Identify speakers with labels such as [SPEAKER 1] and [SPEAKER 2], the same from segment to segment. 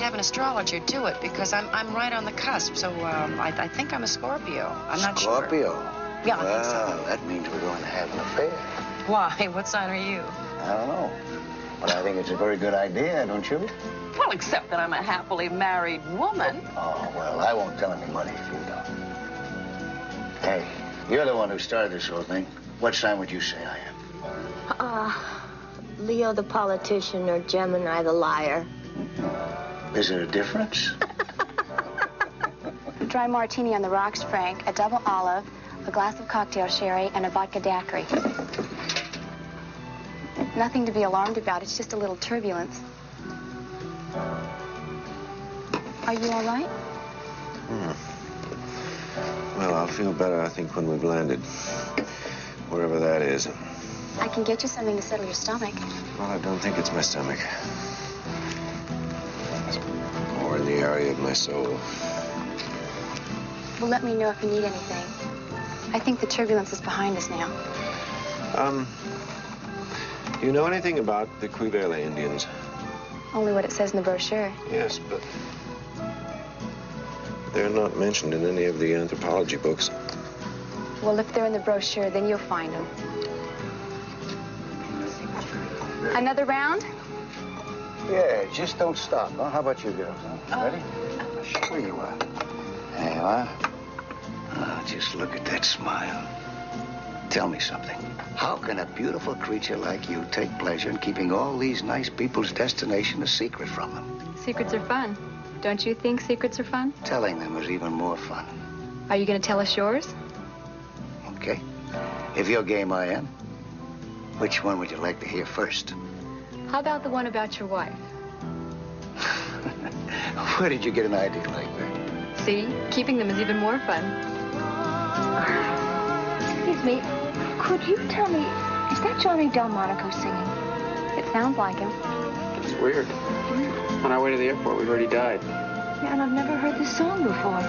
[SPEAKER 1] have an astrologer do it because I'm right on the cusp. So I think I'm a Scorpio. I'm not sure.
[SPEAKER 2] Scorpio?
[SPEAKER 1] Yeah, I think so.
[SPEAKER 2] Well, that means we're going to have an affair.
[SPEAKER 1] Why? What sign are you?
[SPEAKER 2] I don't know. But I think it's a very good idea, don't you?
[SPEAKER 3] Well, except that I'm a happily married woman.
[SPEAKER 2] Oh, well, I won't tell anybody if you don't. Hey, you're the one who started this whole thing. What sign would you say I am?
[SPEAKER 4] Leo the politician or Gemini the liar.
[SPEAKER 2] Is there a difference?
[SPEAKER 5] A dry martini on the rocks, Frank, a double olive, a glass of cocktail sherry, and a vodka daiquiri. Nothing to be alarmed about. It's just a little turbulence. Are you all right?
[SPEAKER 6] Well, I'll feel better, I think, when we've landed. Wherever that is.
[SPEAKER 5] I can get you something to settle your stomach.
[SPEAKER 6] Well, I don't think it's my stomach. It's more in the area of my soul.
[SPEAKER 5] Well, let me know if you need anything. I think the turbulence is behind us now.
[SPEAKER 6] Do you know anything about the Quivele Indians?
[SPEAKER 5] Only what it says in the brochure.
[SPEAKER 6] Yes, but they're not mentioned in any of the anthropology books.
[SPEAKER 5] Well, if they're in the brochure, then you'll find them. Another round?
[SPEAKER 2] Yeah, just don't stop, huh? How about you girls, huh? Ready? Sure you are. There you are. Oh, just look at that smile. Tell me something. How can a beautiful creature like you take pleasure in keeping all these nice people's destination a secret from them?
[SPEAKER 5] Secrets are fun. Don't you think secrets are fun?
[SPEAKER 2] Telling them is even more fun.
[SPEAKER 5] Are you going to tell us yours?
[SPEAKER 2] Okay. If you're game, I am. Which one would you like to hear first?
[SPEAKER 5] How about the one about your wife?
[SPEAKER 2] Where did you get an idea like that?
[SPEAKER 5] See? Keeping them is even more fun.
[SPEAKER 4] Excuse me, could you tell me, is that Johnny Delmonico singing?
[SPEAKER 5] It sounds like him.
[SPEAKER 7] It's weird. On our way to the airport, we've already died.
[SPEAKER 4] Yeah, and I've never heard this song before.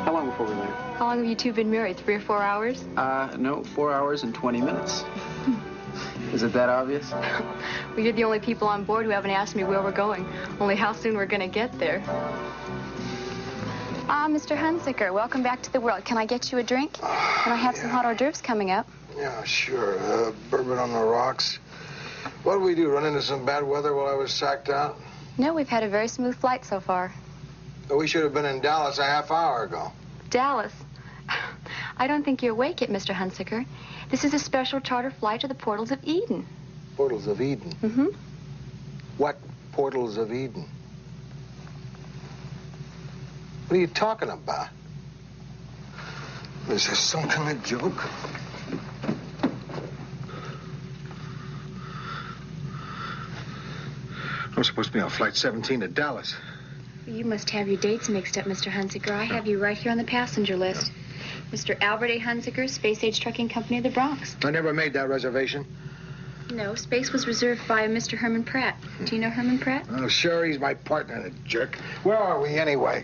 [SPEAKER 7] How long before we land?
[SPEAKER 5] How long have you two been married? 3 or 4 hours?
[SPEAKER 7] No, 4 hours and 20 minutes. Is it that obvious?
[SPEAKER 5] Well, you're the only people on board who haven't asked me where we're going, only how soon we're going to get there. Mr. Hunziker, welcome back to the world. Can I get you a drink? And I have some hot hors d'oeuvres coming up.
[SPEAKER 8] Yeah, sure. Bourbon on the rocks. What did we do, run into some bad weather while I was sacked out?
[SPEAKER 5] No, we've had a very smooth flight so far.
[SPEAKER 8] We should have been in Dallas a half hour ago.
[SPEAKER 5] Dallas? I don't think you're awake yet, Mr. Hunziker. This is a special charter flight to the Portals of Eden.
[SPEAKER 8] Portals of Eden?
[SPEAKER 5] Mm-hmm.
[SPEAKER 8] What Portals of Eden? What are you talking about? Is this some kind of joke? I'm supposed to be on Flight 17 to Dallas.
[SPEAKER 5] You must have your dates mixed up, Mr. Hunziker. I have you right here on the passenger list. Mr. Albert A. Hunziker, Space Age Trucking Company of the Bronx.
[SPEAKER 8] I never made that reservation.
[SPEAKER 5] No, space was reserved by Mr. Herman Pratt. Do you know Herman Pratt?
[SPEAKER 8] Oh, sure, he's my partner, the jerk. Where are we, anyway?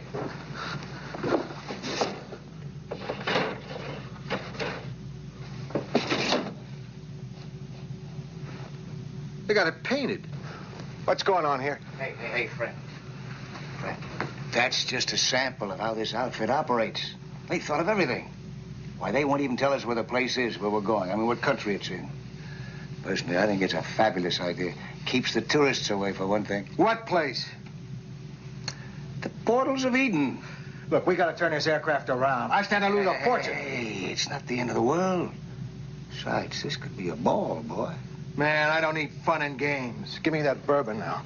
[SPEAKER 8] They got it painted. What's going on here?
[SPEAKER 2] Hey, friend. That's just a sample of how this outfit operates. They thought of everything. Why, they won't even tell us where the place is, where we're going. I mean, what country it's in. Personally, I think it's a fabulous idea. Keeps the tourists away, for one thing.
[SPEAKER 8] What place?
[SPEAKER 2] The Portals of Eden.
[SPEAKER 8] Look, we gotta turn this aircraft around. I stand to lose a fortune.
[SPEAKER 2] Hey, it's not the end of the world. Besides, this could be a ball, boy.
[SPEAKER 8] Man, I don't need fun and games. Give me that bourbon now.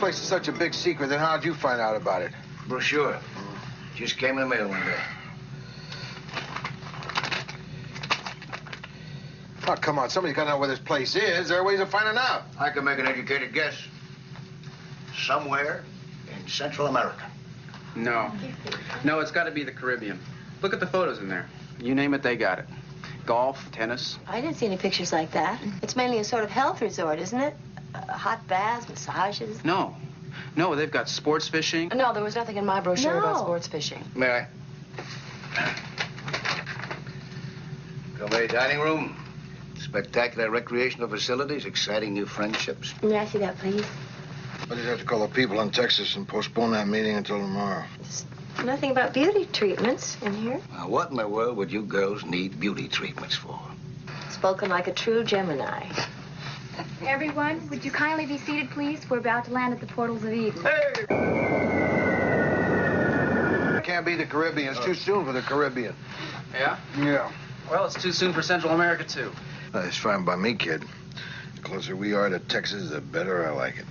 [SPEAKER 8] place is such a big secret, then how'd you find out about it?
[SPEAKER 2] Brochure. Just came in the mail one day.
[SPEAKER 8] Oh, come on. Somebody's got to know where this place is. There are ways of finding out.
[SPEAKER 2] I can make an educated guess. Somewhere in Central America.
[SPEAKER 7] No. No, it's got to be the Caribbean. Look at the photos in there. You name it, they got it. Golf, tennis.
[SPEAKER 9] I didn't see any pictures like that. It's mainly a sort of health resort, isn't it? Hot baths, massages.
[SPEAKER 7] No. No, they've got sports fishing.
[SPEAKER 3] No, there was nothing in my brochure about
[SPEAKER 9] No.
[SPEAKER 3] sports fishing.
[SPEAKER 2] May I? Gourmet dining room. Spectacular recreational facilities, exciting new friendships.
[SPEAKER 9] May I see that, please?
[SPEAKER 8] I'll just have to call the people in Texas and postpone that meeting until tomorrow.
[SPEAKER 9] There's nothing about beauty treatments in here.
[SPEAKER 2] Now, what in the world would you girls need beauty treatments for?
[SPEAKER 9] Spoken like a true Gemini.
[SPEAKER 5] Everyone, would you kindly be seated, please? We're about to land at the portals of Eden.
[SPEAKER 8] It can't be the Caribbean. It's too soon for the Caribbean.
[SPEAKER 7] Yeah?
[SPEAKER 8] Yeah.
[SPEAKER 7] Well, it's too soon for Central America, too.
[SPEAKER 8] That's fine by me, kid. The closer we are to Texas, the better I like it.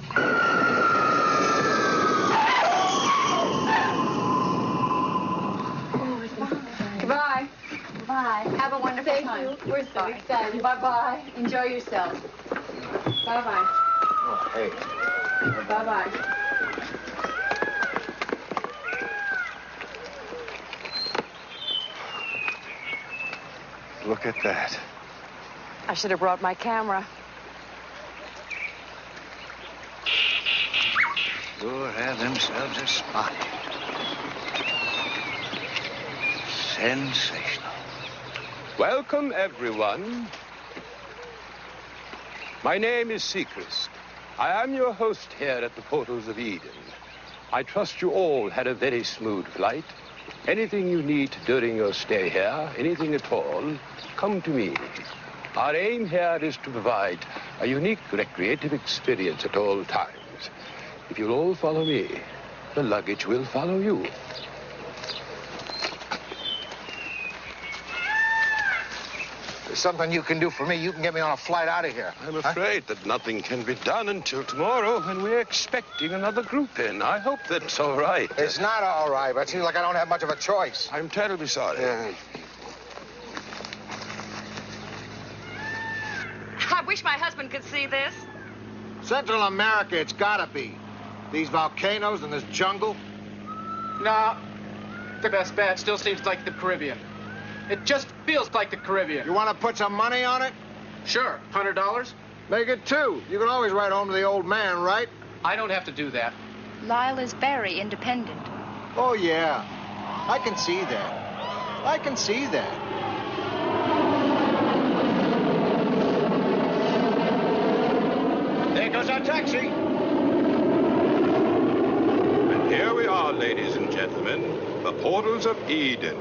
[SPEAKER 5] Goodbye. Bye. Have a wonderful time. We're so excited. Bye-bye. Enjoy yourselves. Bye-bye.
[SPEAKER 2] Oh, hey.
[SPEAKER 5] Bye-bye.
[SPEAKER 6] Look at that.
[SPEAKER 3] I should have brought my camera.
[SPEAKER 2] Sure have themselves a spot. Sensational.
[SPEAKER 10] Welcome, everyone. My name is Seacrest. I am your host here at the Portals of Eden. I trust you all had a very smooth flight. Anything you need during your stay here, anything at all, come to me. Our aim here is to provide a unique recreative experience at all times. If you'll all follow me, the luggage will follow you.
[SPEAKER 8] There's something you can do for me. You can get me on a flight out of here.
[SPEAKER 10] I'm afraid that nothing can be done until tomorrow when we're expecting another group in. I hope that's all right.
[SPEAKER 8] It's not all right, but it seems like I don't have much of a choice.
[SPEAKER 10] I'm terribly sorry.
[SPEAKER 8] Yeah.
[SPEAKER 3] I wish my husband could see this.
[SPEAKER 8] Central America, it's gotta be. These volcanoes and this jungle.
[SPEAKER 7] No. The best bet still seems like the Caribbean. It just feels like the Caribbean.
[SPEAKER 8] You want to put some money on it?
[SPEAKER 7] Sure. $100?
[SPEAKER 8] Make it 2. You can always write home to the old man, right?
[SPEAKER 7] I don't have to do that.
[SPEAKER 5] Lyle is very independent.
[SPEAKER 8] Oh, yeah. I can see that. I can see that. There goes our taxi.
[SPEAKER 10] And here we are, ladies and gentlemen, the Portals of Eden.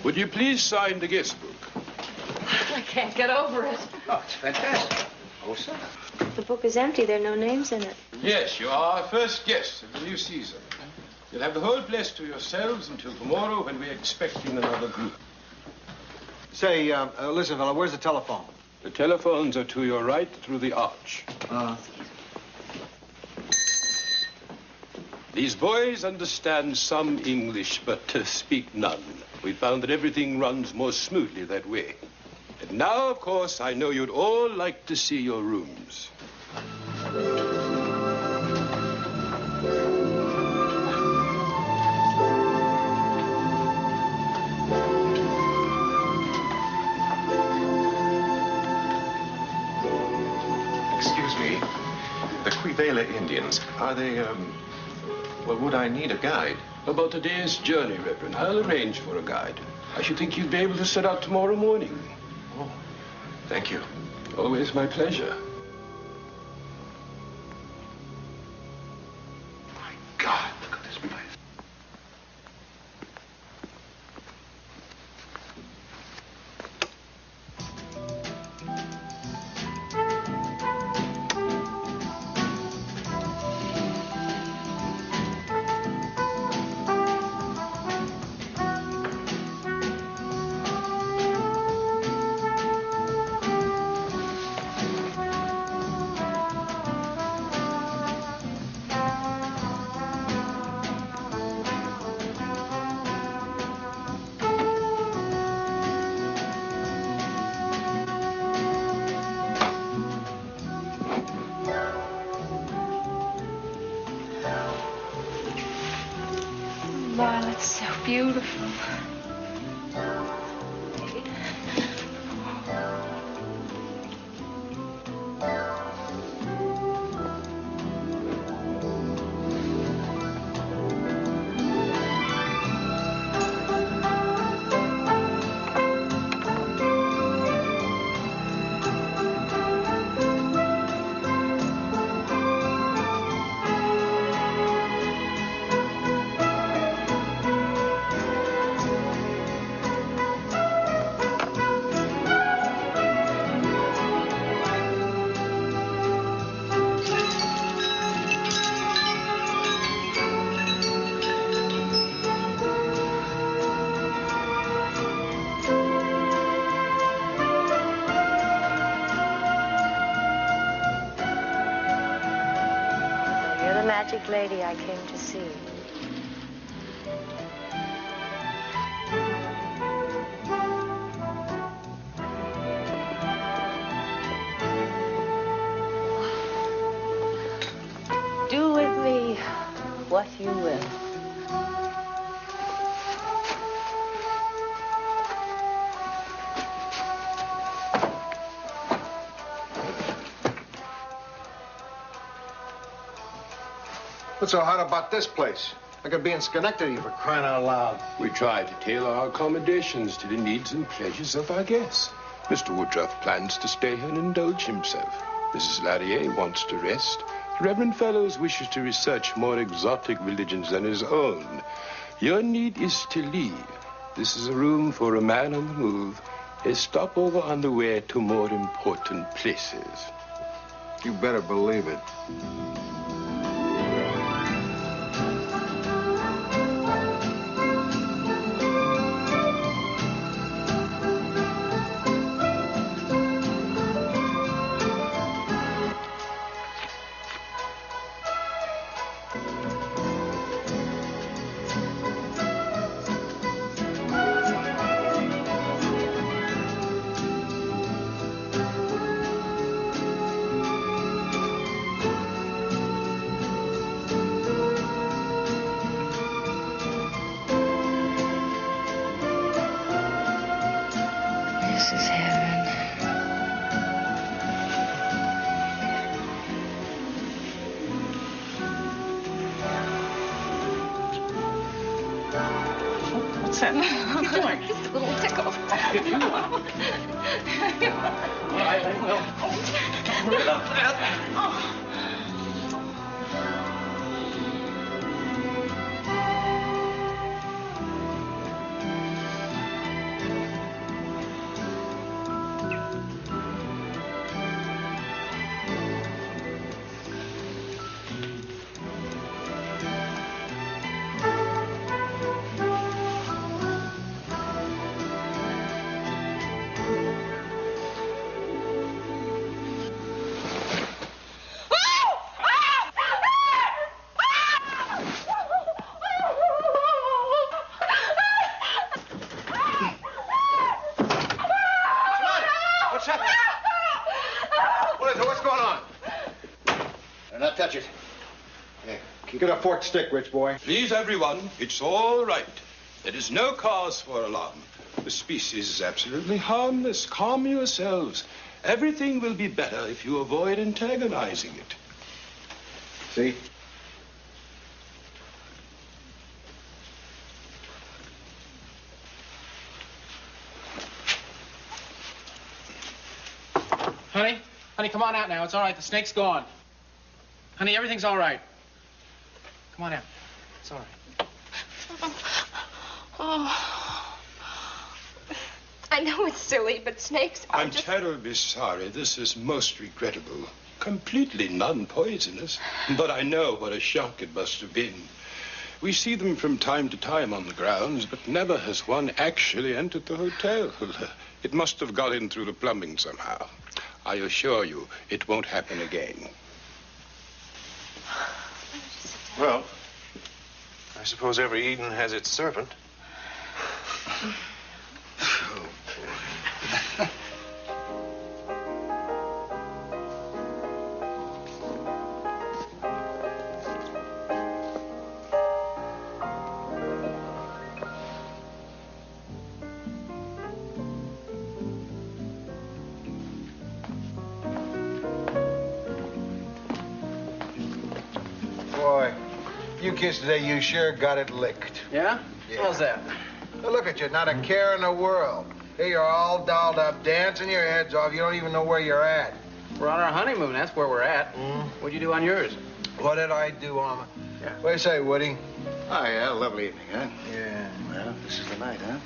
[SPEAKER 10] Would you please sign the guest book?
[SPEAKER 3] I can't get over it.
[SPEAKER 2] Oh, it's fantastic. Oh, sir.
[SPEAKER 9] The book is empty. There are no names in it.
[SPEAKER 10] Yes, you are our first guests of the new season. You'll have the whole place to yourselves until tomorrow when we're expecting another group.
[SPEAKER 8] Say, listen, fella, where's the telephone?
[SPEAKER 10] The telephones are to your right through the arch. These boys understand some English, but speak none. We found that everything runs more smoothly that way. And now, of course, I know you'd all like to see your rooms.
[SPEAKER 6] Excuse me. The Quivela Indians, are they, well, would I need a guide?
[SPEAKER 10] About today's journey, Reverend. I'll arrange for a guide. I should think you'd be able to set out tomorrow morning.
[SPEAKER 6] Oh, thank you.
[SPEAKER 10] Always my pleasure.
[SPEAKER 6] My God, look at this place.
[SPEAKER 5] Violet's so beautiful.
[SPEAKER 9] You're the magic lady I came to see. Do with me what you will.
[SPEAKER 8] What's so hard about this place? I could be in Schenectady for crying out loud.
[SPEAKER 10] We try to tailor our accommodations to the needs and pleasures of our guests. Mr. Woodruff plans to stay here and indulge himself. Mrs. Larrier wants to rest. Reverend Fellows wishes to research more exotic religions than his own. Your need is to leave. This is a room for a man on the move, a stopover on the way to more important places.
[SPEAKER 8] You better believe it.
[SPEAKER 1] This is heaven. What's that? What are you doing?
[SPEAKER 3] Just a little tickle.
[SPEAKER 1] If you want. Well, I will. Hurry up.
[SPEAKER 8] Touch it. Yeah. Get a forked stick, rich boy.
[SPEAKER 10] Please, everyone, it's all right. There is no cause for alarm. The species is absolutely harmless. Calm yourselves. Everything will be better if you avoid antagonizing it.
[SPEAKER 8] See?
[SPEAKER 7] Honey, come on out now. It's all right. The snake's gone. Honey, everything's all right. Come on out. It's all right.
[SPEAKER 5] Oh. I know it's silly, but snakes are
[SPEAKER 10] I'm terribly sorry. This is most regrettable. Completely non-poisonous. But I know what a shock it must have been. We see them from time to time on the grounds, but never has one actually entered the hotel. It must have got in through the plumbing somehow. I assure you, it won't happen again.
[SPEAKER 6] Well, I suppose every Eden has its serpent.
[SPEAKER 2] Oh, boy. Boy, you kids today, you sure got it licked.
[SPEAKER 7] Yeah? How's that?
[SPEAKER 2] Now, look at you, not a care in the world. Here you're all dolled up, dancing your heads off. You don't even know where you're at.
[SPEAKER 7] We're on our honeymoon. That's where we're at. What'd you do on yours?
[SPEAKER 2] What did I do, Alma?
[SPEAKER 7] Yeah.
[SPEAKER 2] What do you say, Woody?
[SPEAKER 6] Oh, yeah, lovely evening, huh?
[SPEAKER 2] Yeah.
[SPEAKER 6] Well, this is the night, huh?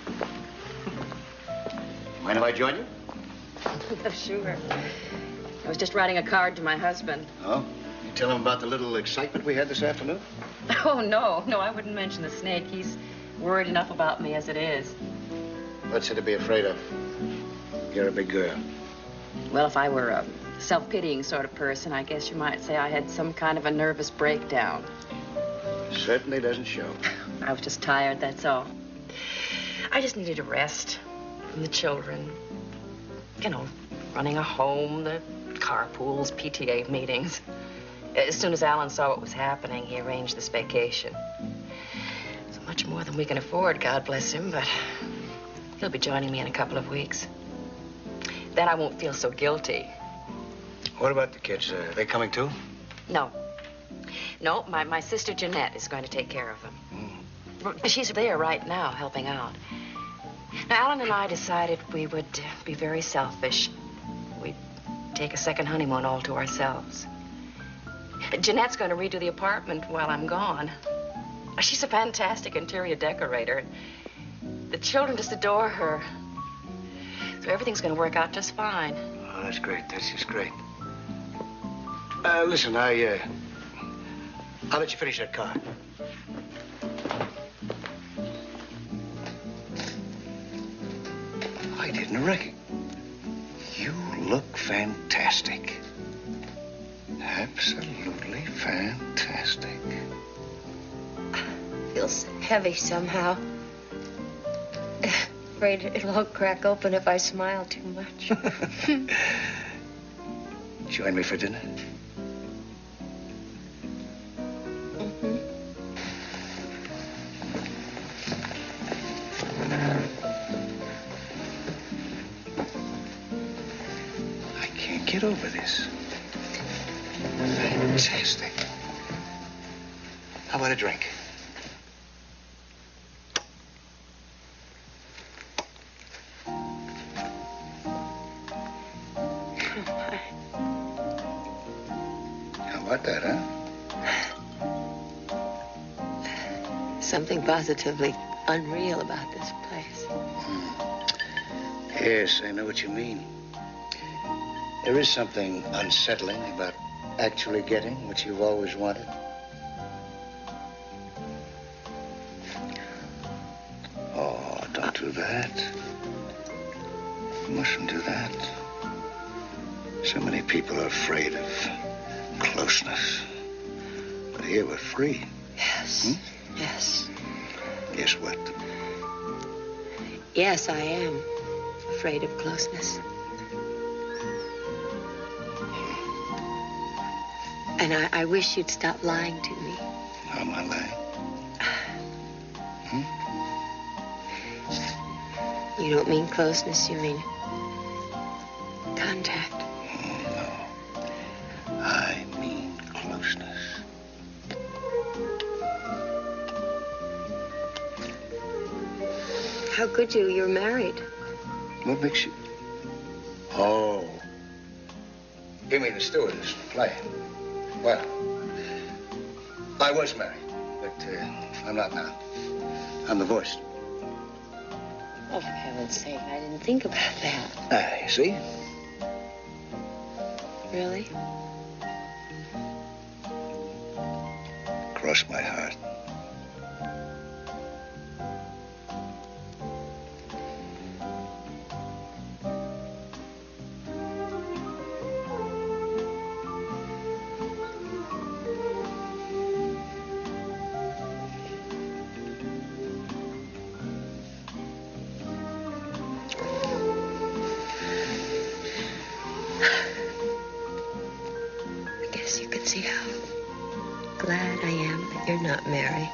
[SPEAKER 6] Mind if I join you?
[SPEAKER 3] Oh, sure. I was just writing a card to my husband.
[SPEAKER 6] Oh? You tell him about the little excitement we had this afternoon?
[SPEAKER 3] Oh, no, I wouldn't mention the snake. He's worried enough about me as it is.
[SPEAKER 6] What's he to be afraid of? You're a big girl.
[SPEAKER 3] Well, if I were a self-pitying sort of person, I guess you might say I had some kind of a nervous breakdown.
[SPEAKER 6] Certainly doesn't show.
[SPEAKER 3] I was just tired, that's all. I just needed a rest from the children. You know, running a home, the carpools, PTA meetings. As soon as Alan saw what was happening, he arranged this vacation. It's much more than we can afford, God bless him, but he'll be joining me in a couple of weeks. Then I won't feel so guilty.
[SPEAKER 6] What about the kids? Are they coming too?
[SPEAKER 3] No, my sister Jeanette is going to take care of them. She's there right now, helping out. Now, Alan and I decided we would be very selfish. We'd take a second honeymoon all to ourselves. Jeanette's going to redo the apartment while I'm gone. She's a fantastic interior decorator. The children just adore her. So everything's going to work out just fine.
[SPEAKER 6] Oh, that's great. That's just great. Listen, I'll let you finish that card. I didn't reckon. You look fantastic. Absolutely fantastic.
[SPEAKER 9] Feels heavy somehow. Afraid it'll all crack open if I smile too much.
[SPEAKER 6] Join me for dinner? I can't get over this. Fantastic. How about a drink? How about that, huh?
[SPEAKER 9] Something positively unreal about this place.
[SPEAKER 6] Yes, I know what you mean. There is something unsettling about actually getting what you've always wanted. Oh, don't do that. You mustn't do that. So many people are afraid of closeness. But here we're free.
[SPEAKER 9] Yes. Yes.
[SPEAKER 6] Guess what?
[SPEAKER 9] Yes, I am afraid of closeness. And I wish you'd stop lying to me.
[SPEAKER 6] How am I lying?
[SPEAKER 9] You don't mean closeness, you mean contact.
[SPEAKER 6] No. I mean closeness.
[SPEAKER 9] How could you? You're married.
[SPEAKER 6] What makes you... Oh.
[SPEAKER 2] You mean the stewardess, play? Well, I was married, but I'm not now. I'm divorced.
[SPEAKER 9] Oh, for heaven's sake, I didn't think about that.
[SPEAKER 2] You see?
[SPEAKER 9] Really?
[SPEAKER 2] Cross my heart.
[SPEAKER 9] I guess you could see how glad I am that you're not married.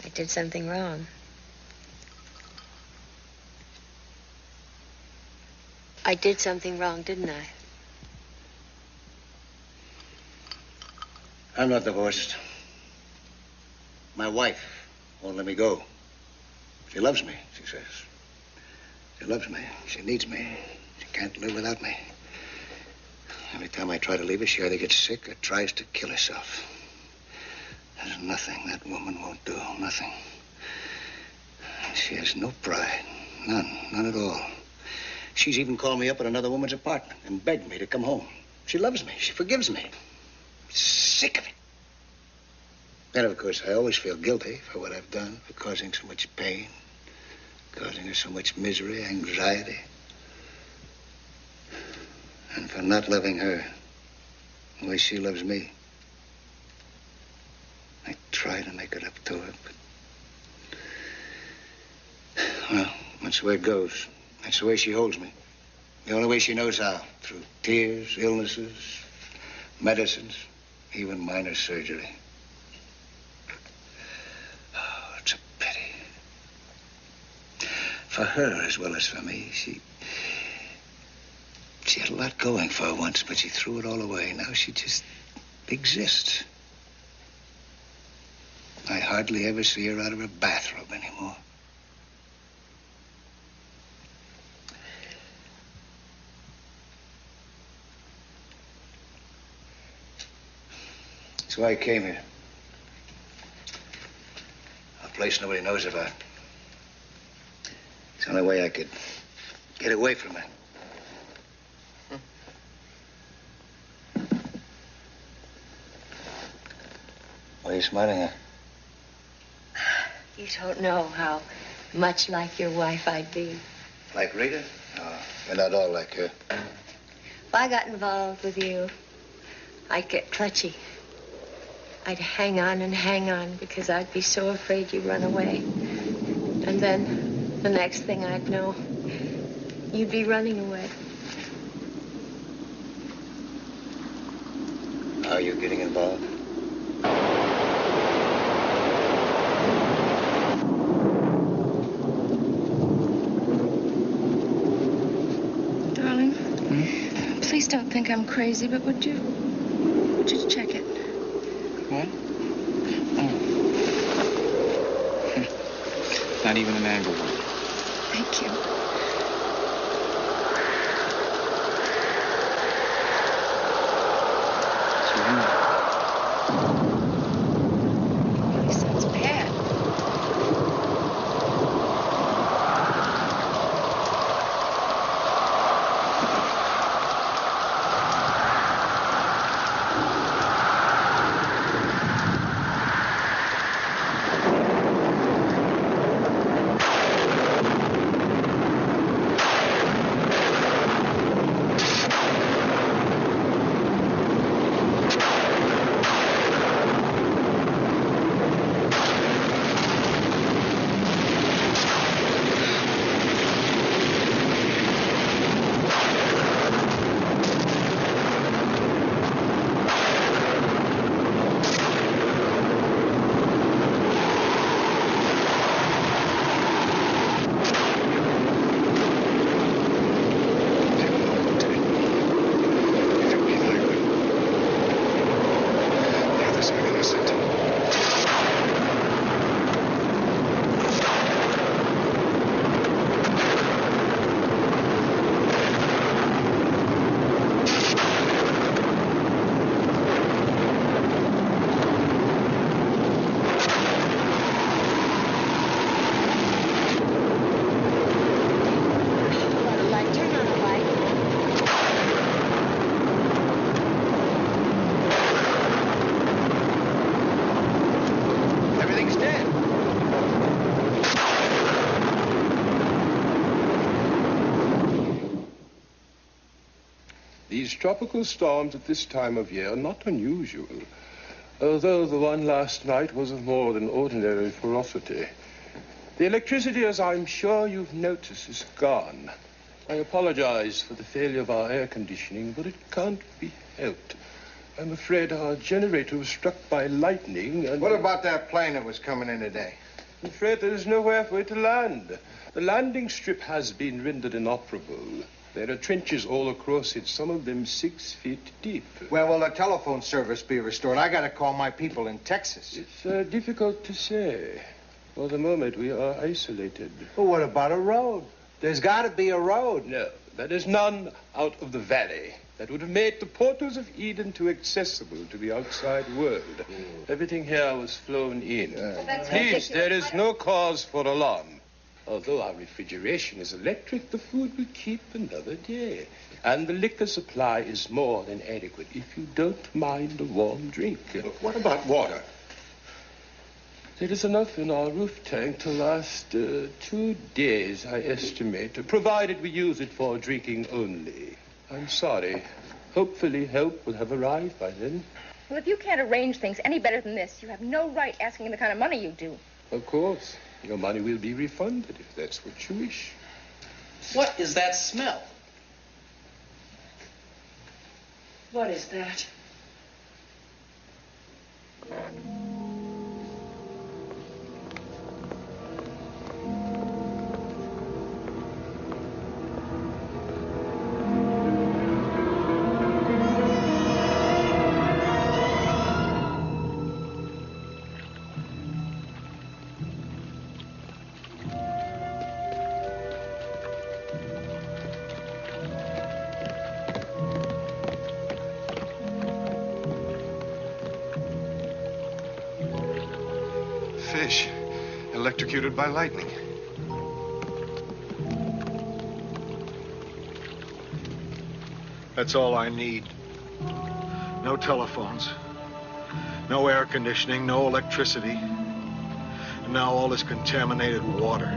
[SPEAKER 9] I did something wrong. I did something wrong, didn't I?
[SPEAKER 2] I'm not divorced. My wife won't let me go. She loves me, she says. She loves me. She needs me. She can't live without me. Every time I try to leave her, she either gets sick or tries to kill herself. There's nothing that woman won't do. Nothing. She has no pride. None at all. She's even called me up at another woman's apartment and begged me to come home. She loves me. She forgives me. Sick of it. And of course, I always feel guilty for what I've done, for causing so much pain, causing her so much misery, anxiety, and for not loving her the way she loves me. I try to make it up to her, but... Well, that's the way it goes. That's the way she holds me. The only way she knows how. Through tears, illnesses, medicines, even minor surgery. Oh, it's a pity. For her as well as for me, she had a lot going for her once, but she threw it all away. Now she just exists. I hardly ever see her out of her bathrobe anymore. That's why I came here. A place nobody knows about. It's the only way I could get away from her. Why are you smiling at?
[SPEAKER 9] You don't know how much like your wife I'd be.
[SPEAKER 2] Like Rita? No, you're not all like her.
[SPEAKER 9] If I got involved with you, I'd get clutchy. I'd hang on because I'd be so afraid you'd run away. And then the next thing I'd know, you'd be running away.
[SPEAKER 2] How are you getting involved?
[SPEAKER 1] Darling, please don't think I'm crazy, but would you check it?
[SPEAKER 7] What? Oh. Not even an angle one.
[SPEAKER 1] Thank you. He sounds bad.
[SPEAKER 10] These tropical storms at this time of year are not unusual, although the one last night was of more than ordinary ferocity. The electricity, as I'm sure you've noticed, is gone. I apologize for the failure of our air conditioning, but it can't be helped. I'm afraid our generator was struck by lightning and...
[SPEAKER 8] What about that plane that was coming in today?
[SPEAKER 10] I'm afraid there is nowhere for it to land. The landing strip has been rendered inoperable. There are trenches all across it, some of them 6 feet deep.
[SPEAKER 8] Well, will the telephone service be restored? I got to call my people in Texas.
[SPEAKER 10] It's difficult to say. For the moment, we are isolated.
[SPEAKER 8] Well, what about a road? There's got to be a road.
[SPEAKER 10] No, there is none out of the valley. That would have made the portals of Eden too accessible to the outside world. Everything here was flown in. Please, there is no cause for alarm. Although our refrigeration is electric, the food will keep another day. And the liquor supply is more than adequate, if you don't mind a warm drink.
[SPEAKER 6] What about water?
[SPEAKER 10] There is enough in our roof tank to last 2 days, I estimate, provided we use it for drinking only. I'm sorry. Hopefully help will have arrived by then.
[SPEAKER 4] Well, if you can't arrange things any better than this, you have no right asking the kind of money you do.
[SPEAKER 10] Of course. Your money will be refunded if that's what you wish.
[SPEAKER 7] What is that smell?
[SPEAKER 1] What is that?
[SPEAKER 6] Fish. Electrocuted by lightning.
[SPEAKER 8] That's all I need. No telephones. No air conditioning, no electricity. And now all this contaminated water.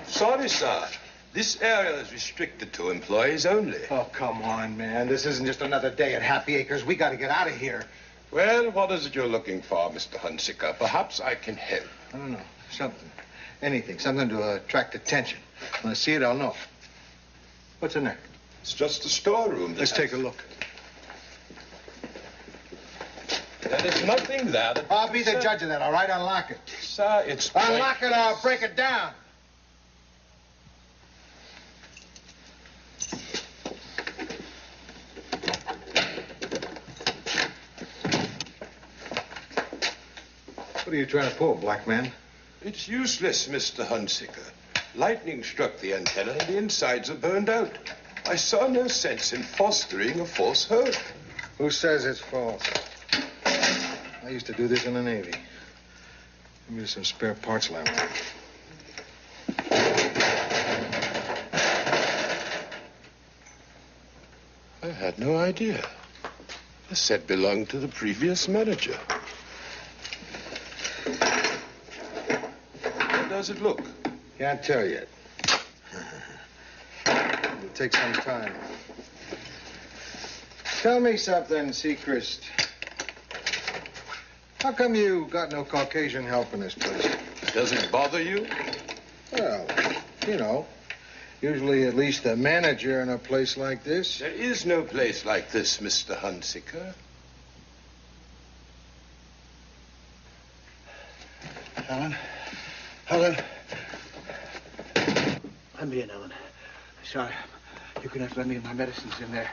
[SPEAKER 10] Sorry, sir. This area is restricted to employees only.
[SPEAKER 8] Oh, come on, man. This isn't just another day at Happy Acres. We got to get out of here.
[SPEAKER 10] Well, what is it you're looking for, Mr. Hunsicker? Perhaps I can help.
[SPEAKER 8] I don't know. Something. Anything. Something to attract attention. When I see it, I'll know. What's in there?
[SPEAKER 10] It's just a storeroom.
[SPEAKER 8] Let's take a look.
[SPEAKER 10] There is nothing there that...
[SPEAKER 8] I'll be the judge of that, all right? Unlock it.
[SPEAKER 10] Sir, it's...
[SPEAKER 8] Unlock it or I'll break it down. What are you trying to pull, black man?
[SPEAKER 10] It's useless, Mr. Hunsicker. Lightning struck the antenna and the insides are burned out. I saw no sense in fostering a false hope.
[SPEAKER 8] Who says it's false? I used to do this in the Navy. Give me some spare parts left.
[SPEAKER 10] I had no idea. The set belonged to the previous manager. How does it look?
[SPEAKER 8] Can't tell yet. It'll take some time. Tell me something, Seacrest. How come you got no Caucasian help in this place?
[SPEAKER 10] Does it bother you?
[SPEAKER 8] Well, you know, usually at least a manager in a place like this.
[SPEAKER 10] There is no place like this, Mr. Hunsicker.
[SPEAKER 2] Ellen? Ellen?
[SPEAKER 11] Let me in, Ellen. Sorry. You're gonna have to let me in. My medicine's in there.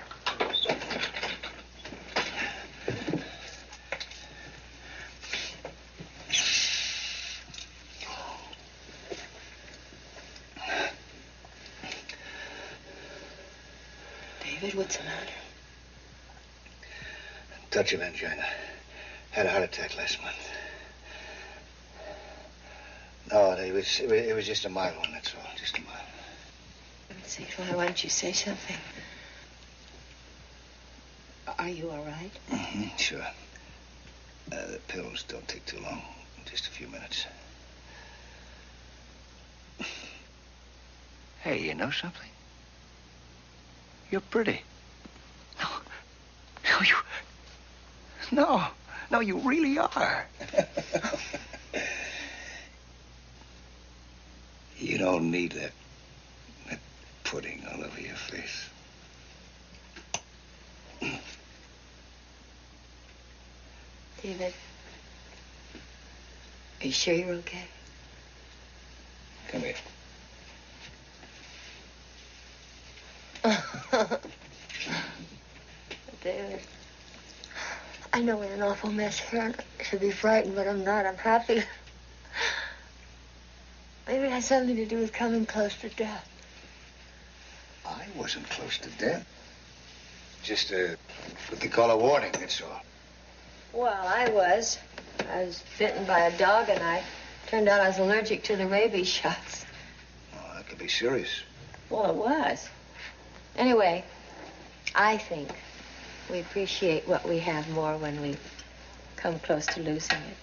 [SPEAKER 9] David, what's the matter?
[SPEAKER 2] Touching angina. Had a heart attack last month. No, it was just a mild one, that's all. Just a mild one.
[SPEAKER 9] Let's see, why don't you say something? Are you all right?
[SPEAKER 2] Mm-hmm, sure.
[SPEAKER 6] The pills don't take too long. Just a few minutes. Hey, you know something? You're pretty. No, you really are. You don't need that pudding all over your face.
[SPEAKER 9] David, are you sure you're okay?
[SPEAKER 6] Come here.
[SPEAKER 9] David, I know we're an awful mess here, and I should be frightened, but I'm not. I'm happy. Maybe it has something to do with coming close to death.
[SPEAKER 6] I wasn't close to death. Just what they call a warning, that's all.
[SPEAKER 9] Well, I was. I was bitten by a dog, and I turned out I was allergic to the rabies shots.
[SPEAKER 6] Oh, that could be serious.
[SPEAKER 9] Well, it was. Anyway, I think we appreciate what we have more when we come close to losing it.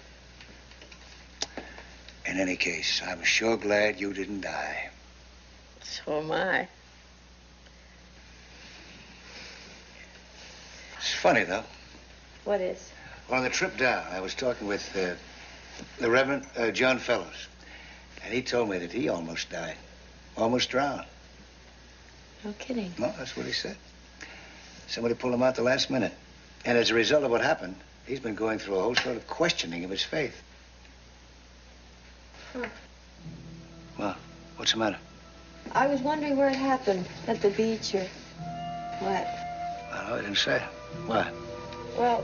[SPEAKER 6] In any case, I'm sure glad you didn't die.
[SPEAKER 9] So am I.
[SPEAKER 6] It's funny, though.
[SPEAKER 9] What is?
[SPEAKER 6] Well, on the trip down, I was talking with the Reverend John Fellows, and he told me that he almost died. Almost drowned.
[SPEAKER 9] No kidding.
[SPEAKER 6] No, that's what he said. Somebody pulled him out the last minute. And as a result of what happened, he's been going through a whole sort of questioning of his faith.
[SPEAKER 9] Huh.
[SPEAKER 6] Well, what's the matter?
[SPEAKER 9] I was wondering where it happened. At the beach or what?
[SPEAKER 6] I know, I didn't say. Why?
[SPEAKER 9] Well,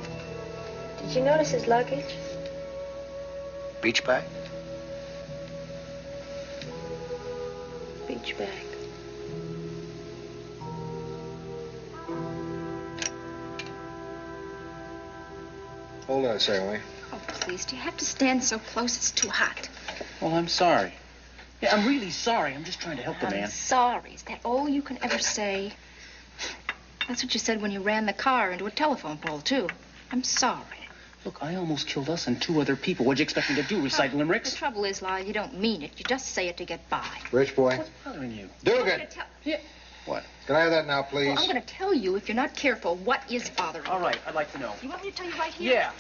[SPEAKER 9] did you notice his luggage?
[SPEAKER 6] Beach bag?
[SPEAKER 9] Beach bag.
[SPEAKER 8] Hold on a second, will you?
[SPEAKER 4] Oh, please, do you have to stand so close? It's too hot.
[SPEAKER 7] Well, I'm sorry. Yeah, I'm really sorry. I'm just trying to help the man.
[SPEAKER 4] I'm sorry. Is that all you can ever say? That's what you said when you ran the car into a telephone pole, too. I'm sorry.
[SPEAKER 7] Look, I almost killed us and 2 other people. What'd you expect me to do, recite limericks?
[SPEAKER 4] The trouble is, Lyle, you don't mean it. You just say it to get by.
[SPEAKER 8] Rich boy.
[SPEAKER 7] What's bothering you?
[SPEAKER 8] Dugan.
[SPEAKER 7] Yeah.
[SPEAKER 6] What?
[SPEAKER 8] Can I have that now, please?
[SPEAKER 4] Well, I'm going to tell you if you're not careful what is bothering you.
[SPEAKER 7] All right, I'd like to know.
[SPEAKER 4] You want me to tell you right here?
[SPEAKER 7] Yeah.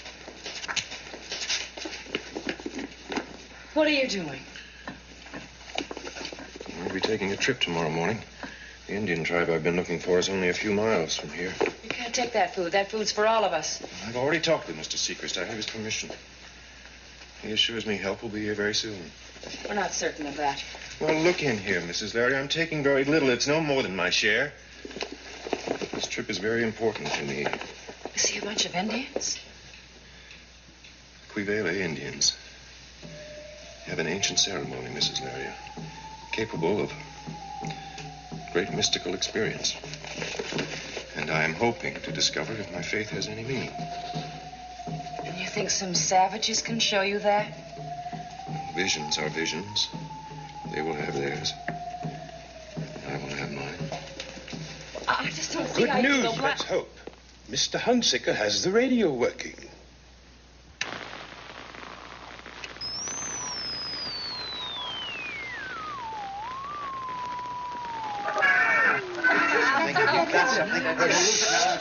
[SPEAKER 3] What are you doing?
[SPEAKER 12] We'll be taking a trip tomorrow morning. The Indian tribe I've been looking for is only a few miles from here.
[SPEAKER 3] You can't take that food. That food's for all of us.
[SPEAKER 12] I've already talked with Mr. Sechrist. I have his permission. He assures me help will be here very soon.
[SPEAKER 3] We're not certain of that.
[SPEAKER 12] Well, look in here, Mrs. Larry. I'm taking very little. It's no more than my share. This trip is very important to me.
[SPEAKER 3] You see a bunch of Indians?
[SPEAKER 12] Quivele Indians have an ancient ceremony, Mrs. Larry, capable of great mystical experience. And I am hoping to discover if my faith has any meaning.
[SPEAKER 3] And you think some savages can show you that?
[SPEAKER 12] Visions are visions. They will have theirs. I will have mine.
[SPEAKER 3] I just don't see
[SPEAKER 10] Good
[SPEAKER 3] how you
[SPEAKER 10] news,
[SPEAKER 3] can go
[SPEAKER 10] let's hope. Mr. Hunsicker has the radio working.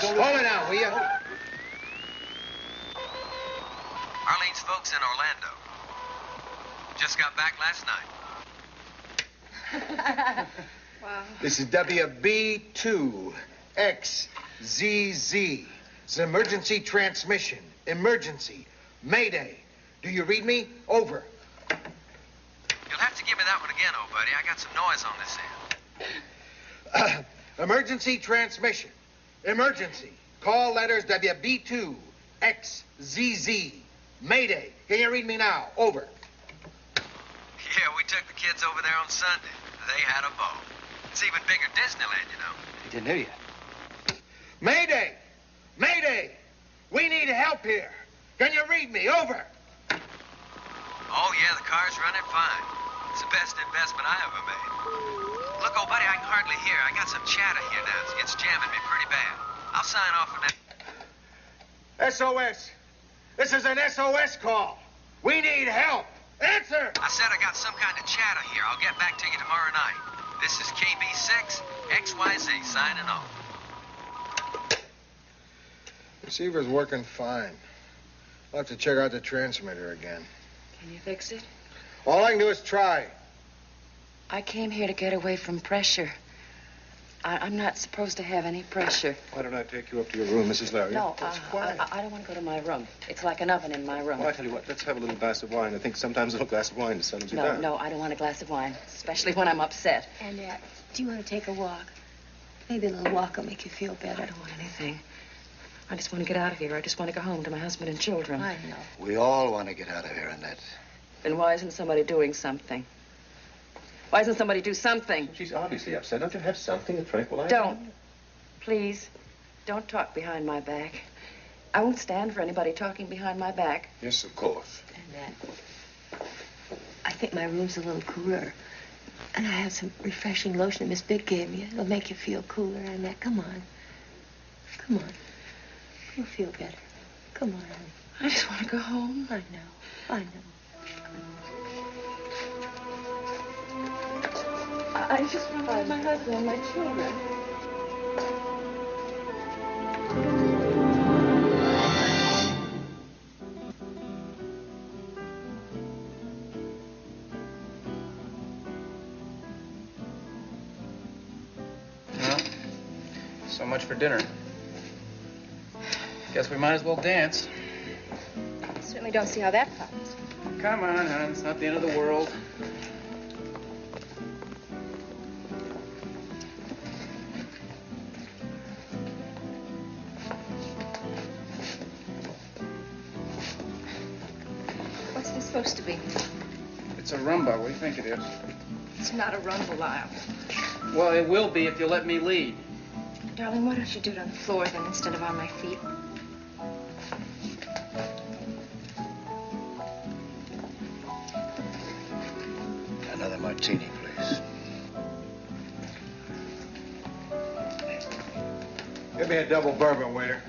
[SPEAKER 11] Hold it down, will you?
[SPEAKER 13] Arlene's folks in Orlando. Just got back last night.
[SPEAKER 4] Wow.
[SPEAKER 11] This is WB2XZZ. It's an emergency transmission. Emergency. Mayday. Do you read me? Over.
[SPEAKER 13] You'll have to give me that one again, old buddy. I got some noise on this end.
[SPEAKER 11] Emergency transmission. Emergency. Call letters WB2XZZ. Mayday. Can you read me now? Over.
[SPEAKER 13] Yeah, we took the kids over there on Sunday. They had a ball. It's even bigger Disneyland, you know.
[SPEAKER 11] I didn't hear you. Mayday! Mayday! We need help here. Can you read me? Over.
[SPEAKER 13] Oh, yeah, the car's running fine. It's the best investment I ever made. Look, old buddy, I can hardly hear. I got some chatter here now. It's jamming me pretty bad. I'll sign off on that.
[SPEAKER 11] SOS. This is an SOS call. We need help. Answer!
[SPEAKER 13] I said I got some kind of chatter here. I'll get back to you tomorrow night. This is KB6, XYZ, signing off.
[SPEAKER 11] Receiver's working fine. I'll have to check out the transmitter again.
[SPEAKER 3] Can you fix it?
[SPEAKER 11] All I can do is try.
[SPEAKER 3] I came here to get away from pressure. I'm not supposed to have any pressure.
[SPEAKER 12] Why don't I take you up to your room, Mrs. Larry?
[SPEAKER 3] No, I don't want to go to my room. It's like an oven in my room.
[SPEAKER 12] Well, I tell you what, let's have a little glass of wine. I think sometimes a little glass of wine settles you down.
[SPEAKER 3] No, I don't want a glass of wine, especially when I'm upset.
[SPEAKER 9] Annette, do you want to take a walk? Maybe a little walk will make you feel better.
[SPEAKER 3] I don't want anything. I just want to get out of here. I just want to go home to my husband and children.
[SPEAKER 9] I know.
[SPEAKER 2] We all want to get out of here, Annette.
[SPEAKER 3] Then why isn't somebody doing something? Why doesn't somebody do something?
[SPEAKER 12] She's obviously upset. Don't you have something to tranquilize her?
[SPEAKER 3] Don't. Please. Don't talk behind my back. I won't stand for anybody talking behind my back.
[SPEAKER 12] Yes, of course.
[SPEAKER 9] Annette, I think my room's a little cooler. And I have some refreshing lotion that Miss Big gave me. It'll make you feel cooler, Annette. Come on. Come on. You'll feel better. Come on, honey.
[SPEAKER 3] I just want to go home.
[SPEAKER 9] I know. I know.
[SPEAKER 3] I just want to find my husband and my children.
[SPEAKER 7] Well, so much for dinner. Guess we might as well dance.
[SPEAKER 4] Certainly don't see how that comes.
[SPEAKER 7] Come on, hon. It's not the end of the world.
[SPEAKER 4] What's this supposed to be?
[SPEAKER 7] It's a rumba. What do you think it is?
[SPEAKER 4] It's not a rumble, Lyle.
[SPEAKER 7] Well, it will be if you let me lead.
[SPEAKER 4] Darling, why don't you do it on the floor then instead of on my feet?
[SPEAKER 2] Another martini, please.
[SPEAKER 11] Give me a double bourbon, waiter.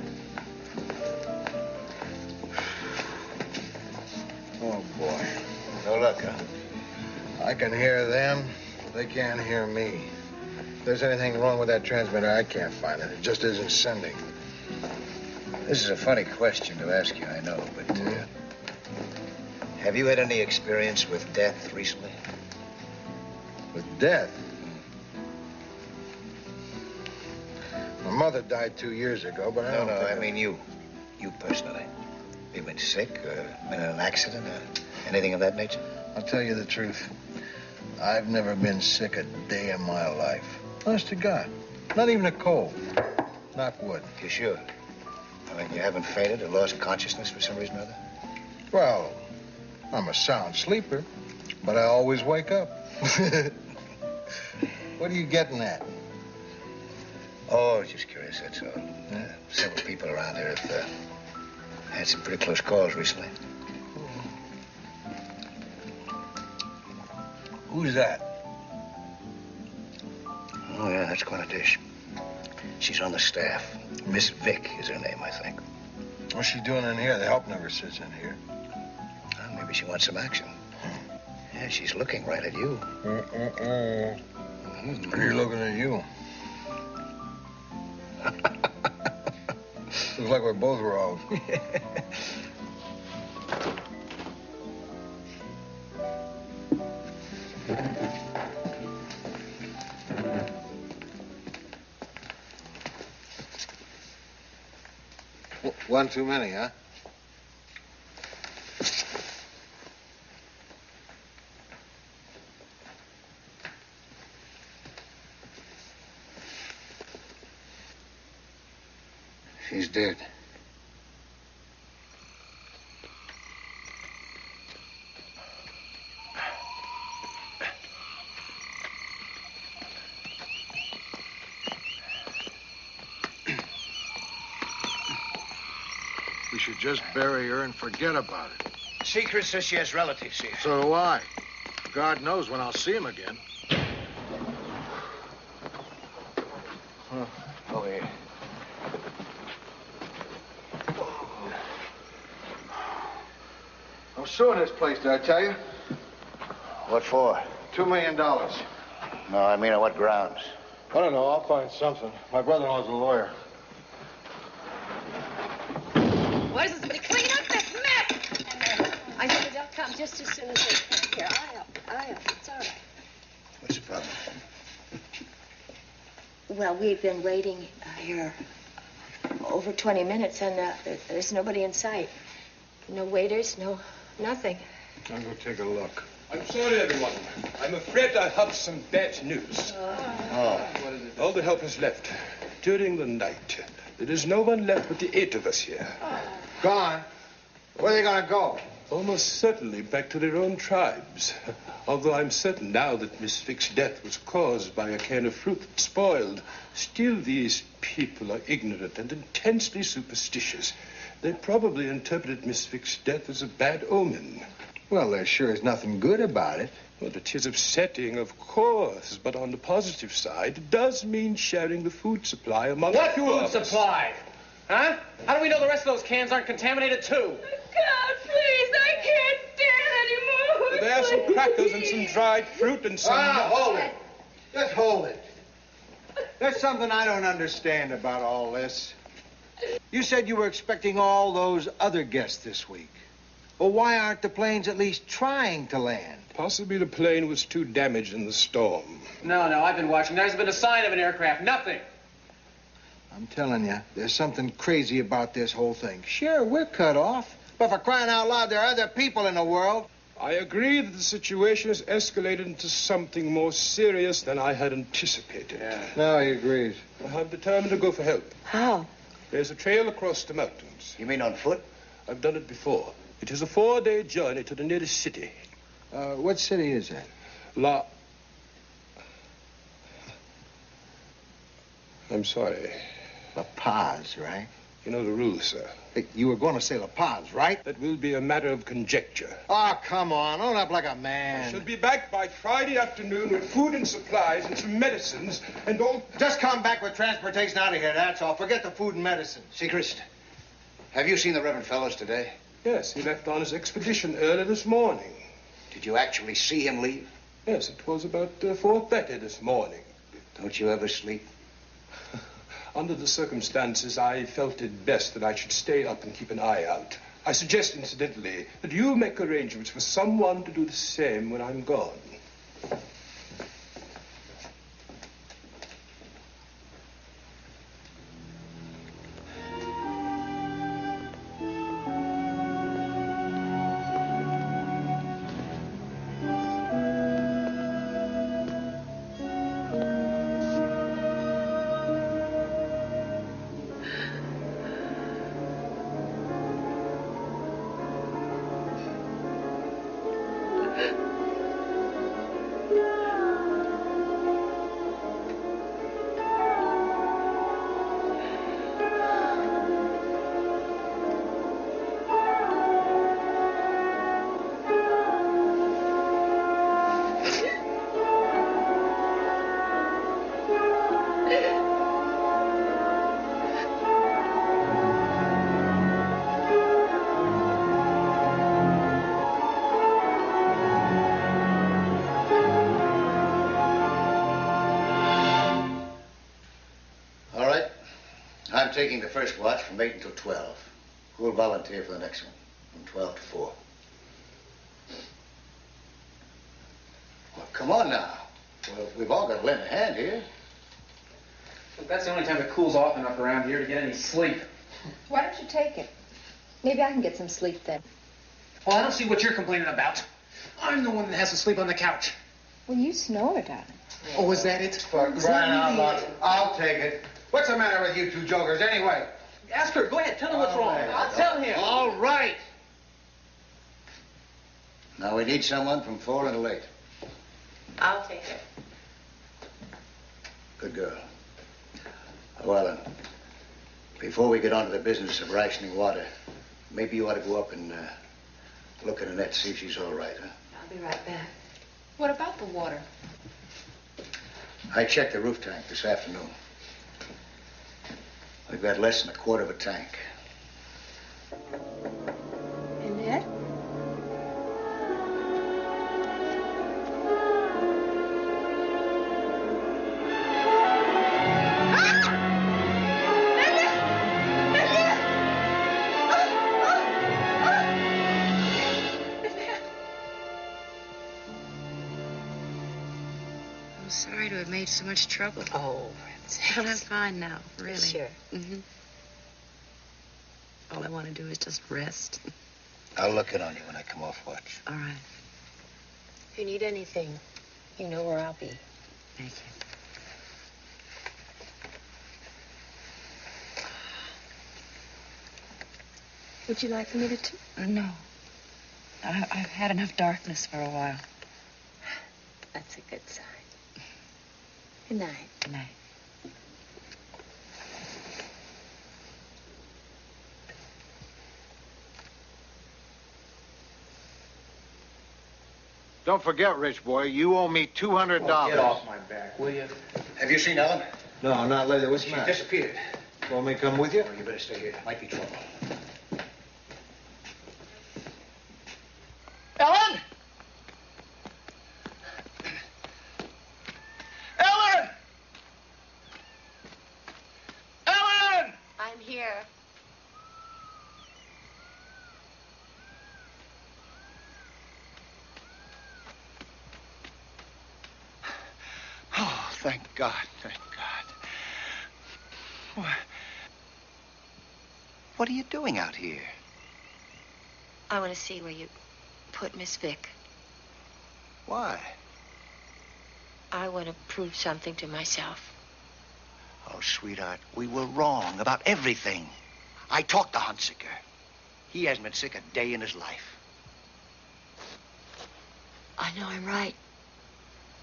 [SPEAKER 11] Oh, boy.
[SPEAKER 2] No luck, huh?
[SPEAKER 11] I can hear them. They can't hear me. If there's anything wrong with that transmitter, I can't find it. It just isn't sending.
[SPEAKER 2] This is a funny question to ask you, I know, but have you had any experience with death recently?
[SPEAKER 11] With death? My mother died 2 years ago, but I don't think
[SPEAKER 2] I mean you. You personally. You been sick, been in an accident, anything of that nature?
[SPEAKER 11] I'll tell you the truth. I've never been sick a day in my life. Honest to God. Not even a cold. Knock wood.
[SPEAKER 2] You sure? I mean, you haven't fainted or lost consciousness for some reason or other?
[SPEAKER 11] Well, I'm a sound sleeper, but I always wake up. What are you getting at?
[SPEAKER 2] Oh, just curious, that's all. Several people around here have had some pretty close calls recently.
[SPEAKER 11] Who's that?
[SPEAKER 2] Oh, yeah, that's quite a dish. She's on the staff. Miss Vick is her name, I think.
[SPEAKER 11] What's she doing in here? The help never sits in here.
[SPEAKER 2] Well, maybe she wants some action. Yeah, she's looking right at you.
[SPEAKER 11] You're looking at you. Looks like we're both wrong. One too many, huh?
[SPEAKER 2] She's dead.
[SPEAKER 11] We should just bury her and forget about it.
[SPEAKER 2] Secret says she has relatives here.
[SPEAKER 11] So do I. God knows when I'll see him again.
[SPEAKER 2] Over here.
[SPEAKER 8] suing this place, did I tell you?
[SPEAKER 2] What for?
[SPEAKER 8] $2 million.
[SPEAKER 2] No, I mean, on what grounds?
[SPEAKER 8] I don't know. I'll find something. My brother-in-law's a lawyer.
[SPEAKER 9] Why doesn't somebody clean up this mess? I know they'll come just as soon as they can. Here, I help. It's all right.
[SPEAKER 2] What's the problem?
[SPEAKER 9] Well, we've been waiting here over 20 minutes, and there's nobody in sight. No waiters, nothing.
[SPEAKER 8] I'll go take a look.
[SPEAKER 10] I'm sorry, everyone. I'm afraid I have some bad news. All the help has left during the night. There is no one left but the 8 of us here.
[SPEAKER 8] Gone? Where are they going to go?
[SPEAKER 10] Almost certainly back to their own tribes. Although I'm certain now that Miss Vick's death was caused by a can of fruit that spoiled, still these people are ignorant and intensely superstitious. They probably interpreted Miss Vick's death as a bad omen.
[SPEAKER 11] Well, there sure is nothing good about it.
[SPEAKER 10] Well, it is upsetting, of course, but on the positive side, it does mean sharing the food supply among
[SPEAKER 7] What
[SPEAKER 10] few of
[SPEAKER 7] food
[SPEAKER 10] us.
[SPEAKER 7] supply? Huh? How do we know the rest of those cans aren't contaminated, too?
[SPEAKER 14] God, please, I can't stand anymore.
[SPEAKER 10] There are some crackers and some dried fruit and some...
[SPEAKER 8] Hold it. Just hold it. There's something I don't understand about all this. You said you were expecting all those other guests this week. Well, why aren't the planes at least trying to land?
[SPEAKER 10] Possibly the plane was too damaged in the storm.
[SPEAKER 7] No, I've been watching. There hasn't been a sign of an aircraft. Nothing.
[SPEAKER 8] I'm telling you, there's something crazy about this whole thing. Sure, we're cut off. But for crying out loud, there are other people in the world.
[SPEAKER 10] I agree that the situation has escalated into something more serious than I had anticipated.
[SPEAKER 8] Yeah. No, he agrees.
[SPEAKER 10] I'm determined to go for help.
[SPEAKER 9] How?
[SPEAKER 10] There's a trail across the mountains.
[SPEAKER 2] You mean on foot?
[SPEAKER 10] I've done it before. It is a 4-day journey to the nearest city.
[SPEAKER 8] What city is that?
[SPEAKER 10] I'm sorry.
[SPEAKER 8] La Paz, right?
[SPEAKER 10] You know the rules, sir.
[SPEAKER 8] Hey, you were going to say La Paz, right?
[SPEAKER 10] That will be a matter of conjecture.
[SPEAKER 8] Oh, come on. Own up like a man.
[SPEAKER 10] I shall be back by Friday afternoon with food and supplies and some medicines and all...
[SPEAKER 8] Just come back with transportation out of here, that's all. Forget the food and medicine.
[SPEAKER 2] Sechrist, have you seen the Reverend Fellows today?
[SPEAKER 10] Yes, he left on his expedition early this morning.
[SPEAKER 2] Did you actually see him leave?
[SPEAKER 10] Yes, it was about 4:30 this morning.
[SPEAKER 2] Don't you ever sleep?
[SPEAKER 10] Under the circumstances, I felt it best that I should stay up and keep an eye out. I suggest, incidentally, that you make arrangements for someone to do the same when I'm gone.
[SPEAKER 2] I'm taking the first watch from 8 until 12. Who will volunteer for the next one? From 12 to 4. Well, come on now. Well, we've all got to lend a hand here.
[SPEAKER 7] That's the only time it cools off enough around here to get any sleep.
[SPEAKER 4] Why don't you take it? Maybe I can get some sleep then.
[SPEAKER 7] Well, I don't see what you're complaining about. I'm the one that has to sleep on the couch.
[SPEAKER 4] Well, you snore, darling.
[SPEAKER 7] Oh, is that it?
[SPEAKER 8] For crying out loud. I'll take it. What's the matter with you two jokers, anyway?
[SPEAKER 7] Ask her. Go ahead. Tell him what's wrong. I'll tell him.
[SPEAKER 8] All right.
[SPEAKER 2] Now, we need someone from 4 until 8.
[SPEAKER 9] I'll take it.
[SPEAKER 2] Good girl. Well, then, before we get on to the business of rationing water, maybe you ought to go up and look at Annette, see if she's all right, huh?
[SPEAKER 9] I'll be right back.
[SPEAKER 4] What about the water?
[SPEAKER 2] I checked the roof tank this afternoon. We've got less than a quarter of a tank.
[SPEAKER 4] Annette?
[SPEAKER 1] sorry to have made so much trouble.
[SPEAKER 3] Oh,
[SPEAKER 1] Well, I'm fine now, really.
[SPEAKER 3] Sure.
[SPEAKER 1] Mm-hmm. All I want to do is just rest.
[SPEAKER 2] I'll look in on you when I come off watch.
[SPEAKER 1] All right.
[SPEAKER 9] If you need anything, you know where I'll be.
[SPEAKER 1] Thank you.
[SPEAKER 9] Would you like for me to...
[SPEAKER 1] No. I've had enough darkness for a while.
[SPEAKER 9] That's a good sign. Good night.
[SPEAKER 1] Good night.
[SPEAKER 8] Don't forget, rich boy, you owe me $200.
[SPEAKER 7] Get off my back, will you?
[SPEAKER 2] Have you seen Ellen?
[SPEAKER 8] No, not lately. What's the
[SPEAKER 7] She
[SPEAKER 8] matter?
[SPEAKER 7] disappeared.
[SPEAKER 8] Want me to come with you?
[SPEAKER 2] Oh, you better stay here. Might be trouble.
[SPEAKER 7] Ellen! Ellen! Ellen!
[SPEAKER 9] I'm here.
[SPEAKER 2] Oh, thank God. Thank God. What are you doing out here?
[SPEAKER 9] I want to see where you put Miss Vick.
[SPEAKER 2] Why?
[SPEAKER 9] I want to prove something to myself.
[SPEAKER 2] Oh, sweetheart, we were wrong about everything. I talked to Hunsiker. He hasn't been sick a day in his life.
[SPEAKER 9] I know I'm right,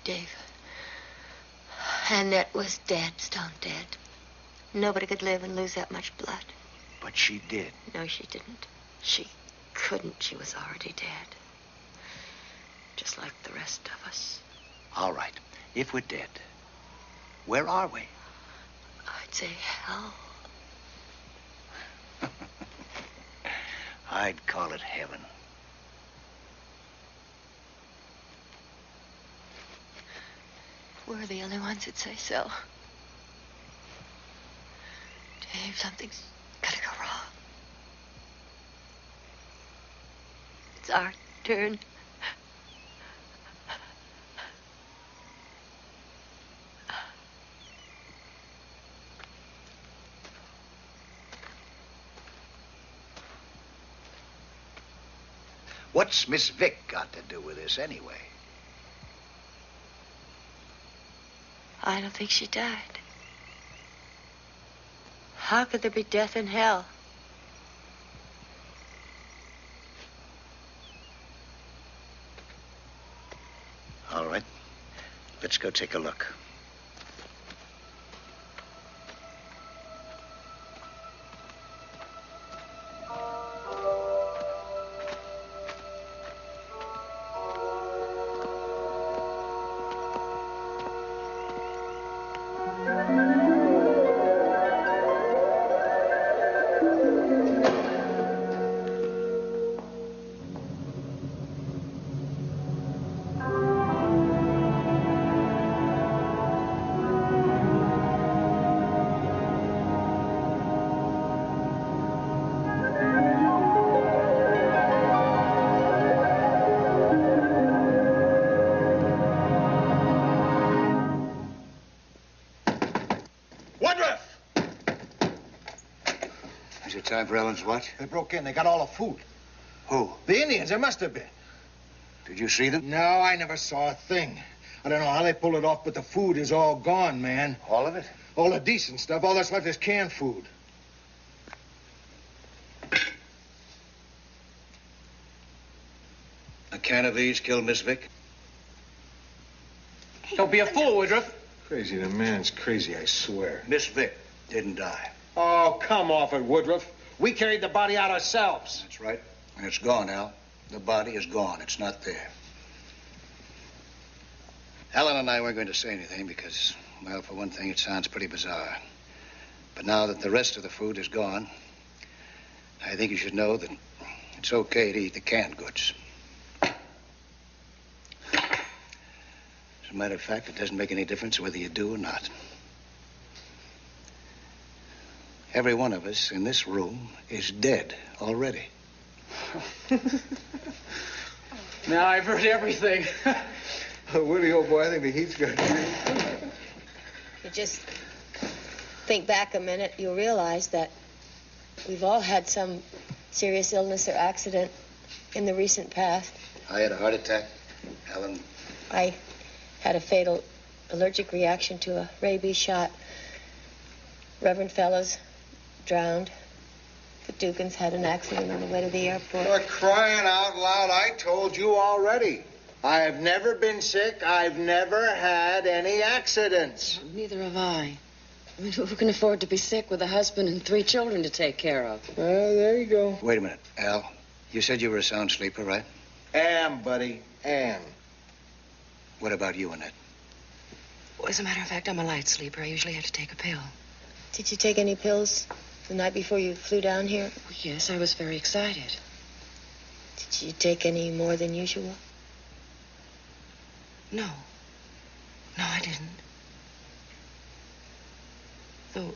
[SPEAKER 9] Dave. Annette was dead, stone dead. Nobody could live and lose that much blood.
[SPEAKER 2] But she did.
[SPEAKER 9] No, she didn't. She couldn't. She was already dead. Just like the rest of us.
[SPEAKER 2] All right. If we're dead, where are we?
[SPEAKER 9] I'd say hell.
[SPEAKER 2] I'd call it heaven.
[SPEAKER 9] We're the only ones that say so. Dave, something's gotta go wrong. It's our turn.
[SPEAKER 2] What's Miss Vick got to do with this anyway?
[SPEAKER 9] I don't think she died. How could there be death in hell?
[SPEAKER 2] All right. Let's go take a look. Time for Ellen's watch?
[SPEAKER 11] They broke in. They got all the food.
[SPEAKER 2] Who?
[SPEAKER 11] The Indians. There must have been.
[SPEAKER 2] Did you see them?
[SPEAKER 11] No, I never saw a thing. I don't know how they pulled it off, but the food is all gone, man.
[SPEAKER 2] All of it?
[SPEAKER 11] All the decent stuff. All that's left is canned food.
[SPEAKER 2] A can of these killed Miss Vick?
[SPEAKER 7] Don't be a fool, Woodruff.
[SPEAKER 8] Crazy. The man's crazy, I swear.
[SPEAKER 2] Miss Vick didn't die.
[SPEAKER 11] Oh, come off it, Woodruff. We carried the body out ourselves.
[SPEAKER 2] That's right. And it's gone, Al. The body is gone. It's not there. Ellen and I weren't going to say anything because, well, for one thing, it sounds pretty bizarre. But now that the rest of the food is gone, I think you should know that it's okay to eat the canned goods. As a matter of fact, it doesn't make any difference whether you do or not. Every one of us in this room is dead already.
[SPEAKER 7] Now I've heard everything.
[SPEAKER 11] Woody, old boy, I think the heat's got you.
[SPEAKER 9] You just think back a minute, you'll realize that we've all had some serious illness or accident in the recent past.
[SPEAKER 2] I had a heart attack. Alan.
[SPEAKER 9] I had a fatal allergic reaction to a rabies shot. Reverend Fellows drowned. The Dugans had an accident on the way to the airport.
[SPEAKER 11] For crying out loud, I told you already. I have never been sick. I've never had any accidents.
[SPEAKER 1] Neither have I. I mean, who can afford to be sick with a husband and 3 children to take care of?
[SPEAKER 11] Well, there you go.
[SPEAKER 2] Wait a minute, Al. You said you were a sound sleeper, right?
[SPEAKER 11] Am, buddy, am.
[SPEAKER 2] What about you, Annette?
[SPEAKER 1] Well, as a matter of fact, I'm a light sleeper. I usually have to take a pill.
[SPEAKER 9] Did you take any pills the night before you flew down here?
[SPEAKER 1] Well, yes, I was very excited.
[SPEAKER 9] Did you take any more than usual?
[SPEAKER 1] No. No, I didn't. Though...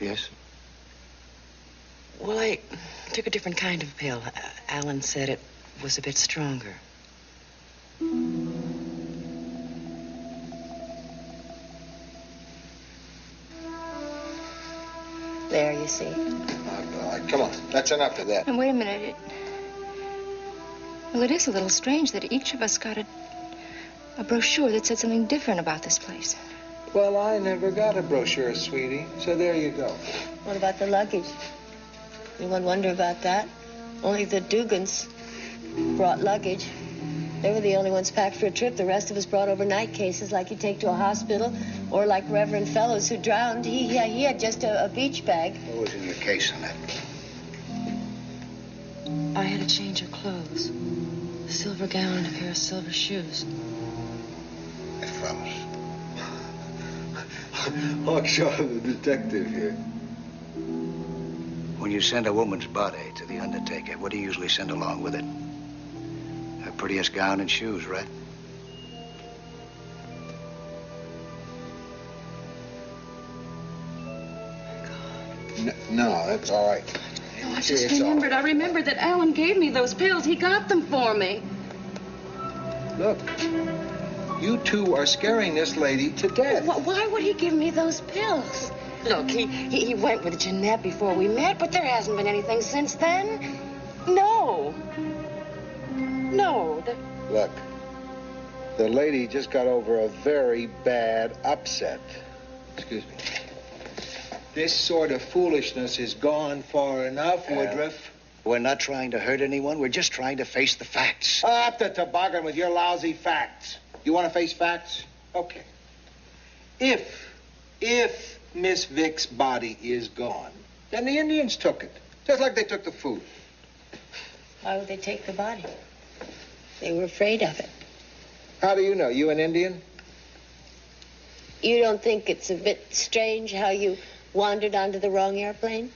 [SPEAKER 2] Yes?
[SPEAKER 1] Well, I took a different kind of pill. Alan said it was a bit stronger.
[SPEAKER 9] There, you see.
[SPEAKER 11] Come on, that's enough of that.
[SPEAKER 4] And wait a minute. Well, it is a little strange that each of us got a brochure that said something different about this place.
[SPEAKER 11] Well, I never got a brochure, sweetie, so there you go.
[SPEAKER 9] What about the luggage? Anyone wonder about that? Only the Dugans brought luggage. They were the only ones packed for a trip. The rest of us brought overnight cases like you take to a hospital, or like Reverend Fellows who drowned. He had just a beach bag.
[SPEAKER 2] What was in your case, Annette?
[SPEAKER 1] I had a change of clothes. A silver gown and a pair of silver shoes.
[SPEAKER 2] Fellows.
[SPEAKER 11] Hawkshaw, the detective here.
[SPEAKER 2] When you send a woman's body to the undertaker, what do you usually send along with it? Her prettiest gown and shoes, right?
[SPEAKER 11] No, that's all right.
[SPEAKER 1] No, I just remembered. I remembered that Alan gave me those pills. He got them for me.
[SPEAKER 11] Look, you two are scaring this lady to death.
[SPEAKER 1] Why would he give me those pills? Look, he went with Jeanette before we met, but there hasn't been anything since then. No. No.
[SPEAKER 11] Look, the lady just got over a very bad upset. Excuse me. This sort of foolishness is gone far enough, Woodruff.
[SPEAKER 2] We're not trying to hurt anyone. We're just trying to face the facts.
[SPEAKER 11] Up the toboggan with your lousy facts. You want to face facts? Okay. If Miss Vick's body is gone, then the Indians took it, just like they took the food.
[SPEAKER 9] Why would they take the body? They were afraid of it.
[SPEAKER 11] How do you know? You an Indian?
[SPEAKER 9] You don't think it's a bit strange how you wandered onto the wrong airplane?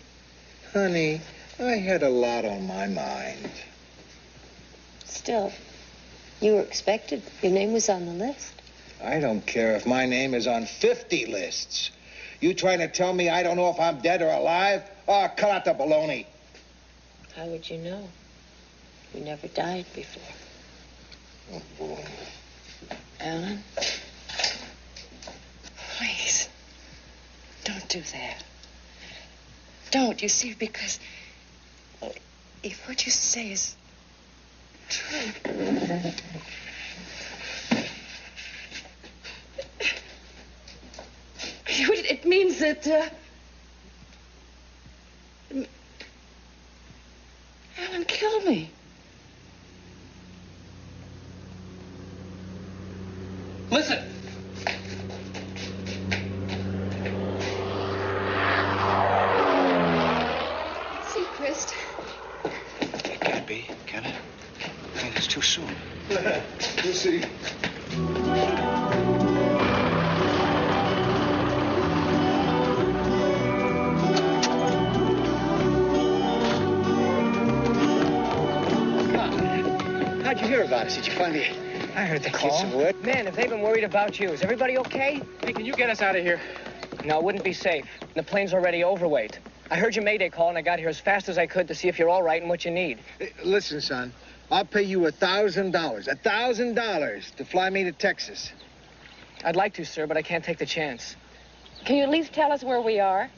[SPEAKER 11] Honey, I had a lot on my mind.
[SPEAKER 9] Still, you were expected. Your name was on the list.
[SPEAKER 11] I don't care if my name is on 50 lists. You trying to tell me I don't know if I'm dead or alive? Oh, cut out the baloney.
[SPEAKER 9] How would you know? You never died before.
[SPEAKER 11] Oh, boy.
[SPEAKER 1] Alan? Please. Don't do that. Don't, you see, because if what you say is true, it means that, Alan killed me.
[SPEAKER 7] Listen.
[SPEAKER 4] Seacrest.
[SPEAKER 2] It can't be, can it? I think it's too soon.
[SPEAKER 11] We'll see.
[SPEAKER 15] How'd you hear about us? Did you finally...
[SPEAKER 16] I heard the call.
[SPEAKER 15] Man, if they've been worried about you, is everybody okay?
[SPEAKER 7] Hey, can you get us out of here?
[SPEAKER 15] No, it wouldn't be safe. The plane's already overweight. I heard your Mayday call, and I got here as fast as I could to see if you're all right and what you need.
[SPEAKER 11] Listen, son, I'll pay you $1,000. $1,000 to fly me to Texas.
[SPEAKER 15] I'd like to, sir, but I can't take the chance.
[SPEAKER 9] Can you at least tell us where we are?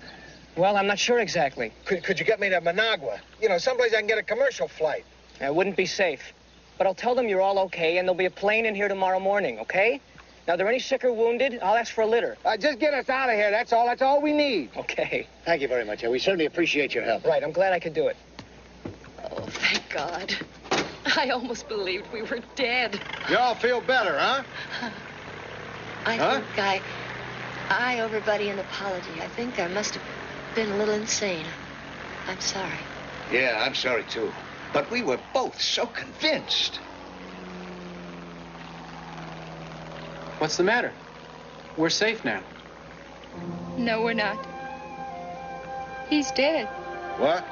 [SPEAKER 15] Well, I'm not sure exactly.
[SPEAKER 11] Could you get me to Managua? You know, someplace I can get a commercial flight.
[SPEAKER 15] It wouldn't be safe. But I'll tell them you're all okay, and there'll be a plane in here tomorrow morning, okay? Now, are there any sick or wounded? I'll ask for a litter.
[SPEAKER 11] Just get us out of here. That's all. That's all we need.
[SPEAKER 15] Okay.
[SPEAKER 16] Thank you very much. We certainly appreciate your help.
[SPEAKER 15] Right, I'm glad I could do it.
[SPEAKER 1] Oh, thank God. I almost believed we were dead.
[SPEAKER 11] You all feel better, huh?
[SPEAKER 9] I think I owe everybody an apology. I think I must have been a little insane. I'm sorry.
[SPEAKER 6] Yeah, I'm sorry, too. But we were both so convinced.
[SPEAKER 7] What's the matter? We're safe now.
[SPEAKER 4] No, we're not. He's dead.
[SPEAKER 11] What?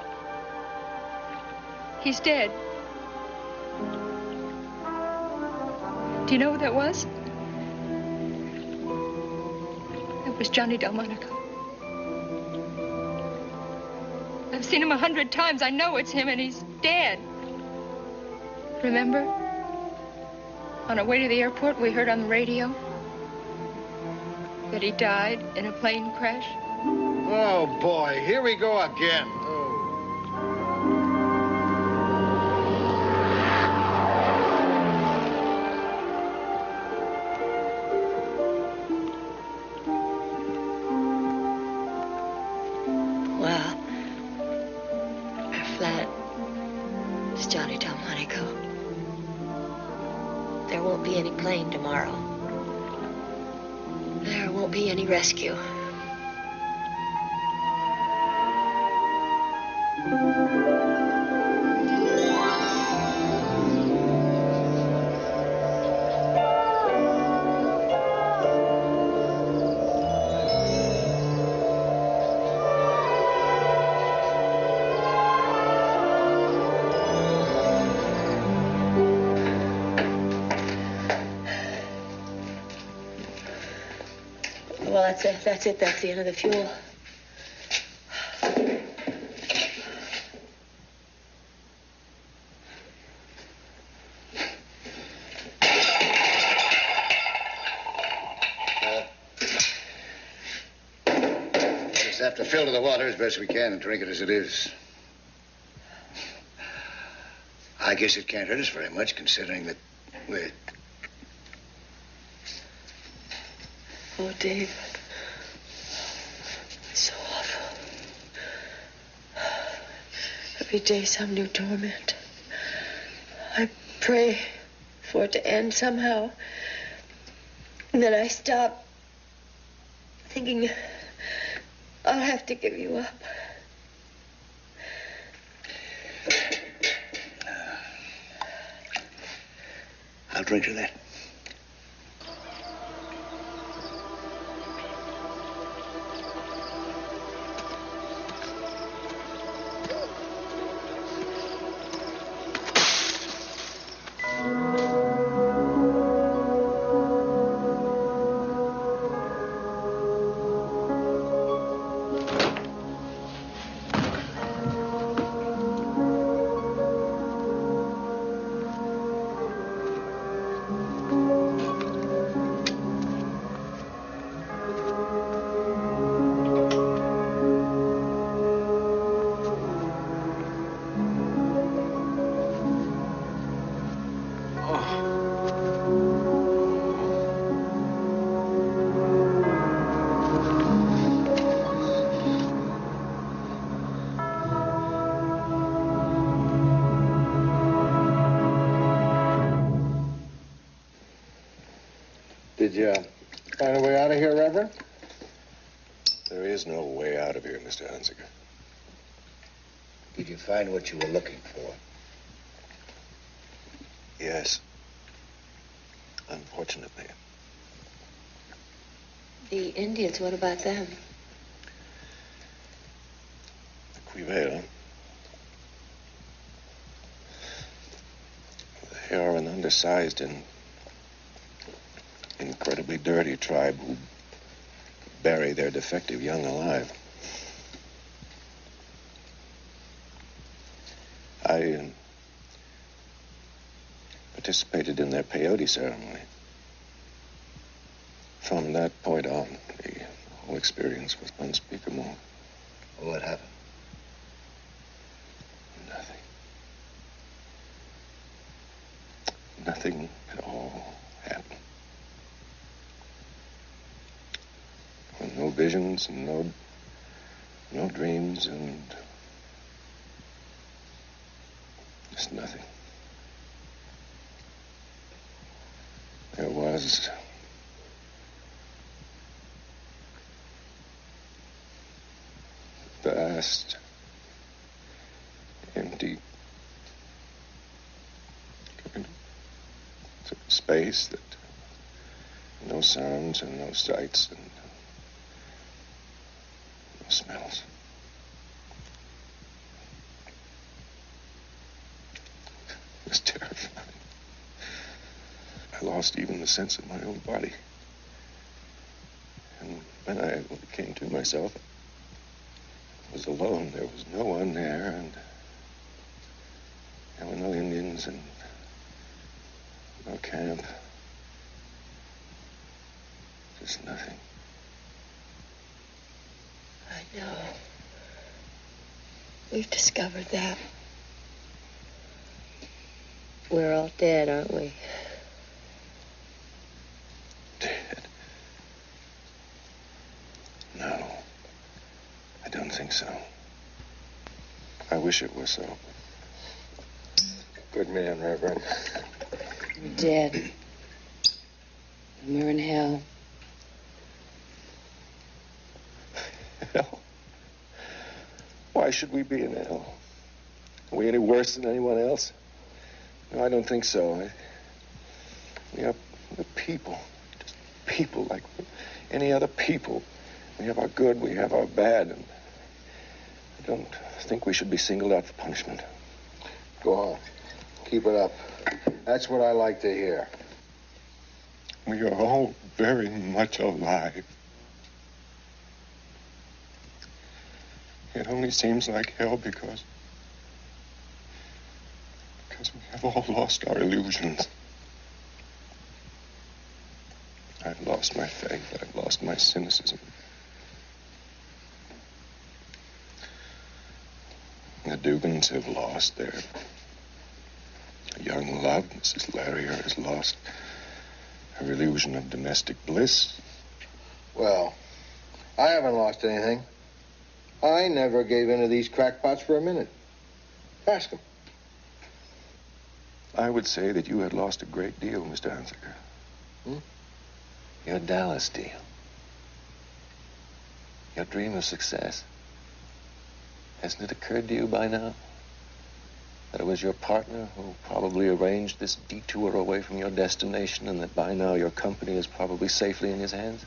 [SPEAKER 4] He's dead. Do you know who that was? It was Johnny Delmonico. I've seen him 100 times. I know it's him, and he's dead. Remember? On our way to the airport, we heard on the radio that he died in a plane crash.
[SPEAKER 11] Oh, boy. Here we go again.
[SPEAKER 9] Well, our flat is Johnny Delmonico. There won't be any plane tomorrow. There won't be any rescue. Well, that's it. That's it. That's the end of the fuel.
[SPEAKER 6] Just have to fill to the water as best we can and drink it as it is. I guess it can't hurt us very much, considering that we're...
[SPEAKER 9] Oh, Dave. It's so awful. Every day some new torment. I pray for it to end somehow. And then I stop thinking I'll have to give you up.
[SPEAKER 6] I'll drink to that.
[SPEAKER 11] Did you find a way out of here, Reverend?
[SPEAKER 12] There is no way out of here, Mr. Hunziker.
[SPEAKER 6] Did you find what you were looking for?
[SPEAKER 12] Yes. Unfortunately.
[SPEAKER 9] The Indians, what about them?
[SPEAKER 12] The Quivel. They are an undersized and incredibly dirty tribe who bury their defective young alive. participated in their peyote ceremony. From that point on, the whole experience was unspeakable.
[SPEAKER 6] What happened?
[SPEAKER 12] Nothing. Nothing at all happened. No visions, and no dreams, and just nothing. There was vast, empty space that no sounds and no sights and no smells. It was terrifying. I lost even the sense of my own body. And when I came to myself, I was alone. There was no one there, and there were no Indians and no camp. Just nothing.
[SPEAKER 9] I know. We've discovered that. We're all dead, aren't we?
[SPEAKER 12] Dead? No. I don't think so. I wish it were so. Good man, Reverend.
[SPEAKER 1] We're dead. And we're in hell.
[SPEAKER 12] Hell? Why should we be in hell? Are we any worse than anyone else? No, I don't think so. We're people. Just people like any other people. We have our good, we have our bad, and I don't think we should be singled out for punishment.
[SPEAKER 11] Go on. Keep it up. That's what I like to hear.
[SPEAKER 12] We are all very much alive. It only seems like hell because we have all lost our illusions. I've lost my faith. I've lost my cynicism. The Dugans have lost their young love. Mrs. Larrier has lost her illusion of domestic bliss.
[SPEAKER 11] Well, I haven't lost anything. I never gave in to these crackpots for a minute. Ask them.
[SPEAKER 12] I would say that you had lost a great deal, Mr. Hunziker. Your Dallas deal. Your dream of success. Hasn't it occurred to you by now that it was your partner who probably arranged this detour away from your destination, and that by now your company is probably safely in his hands?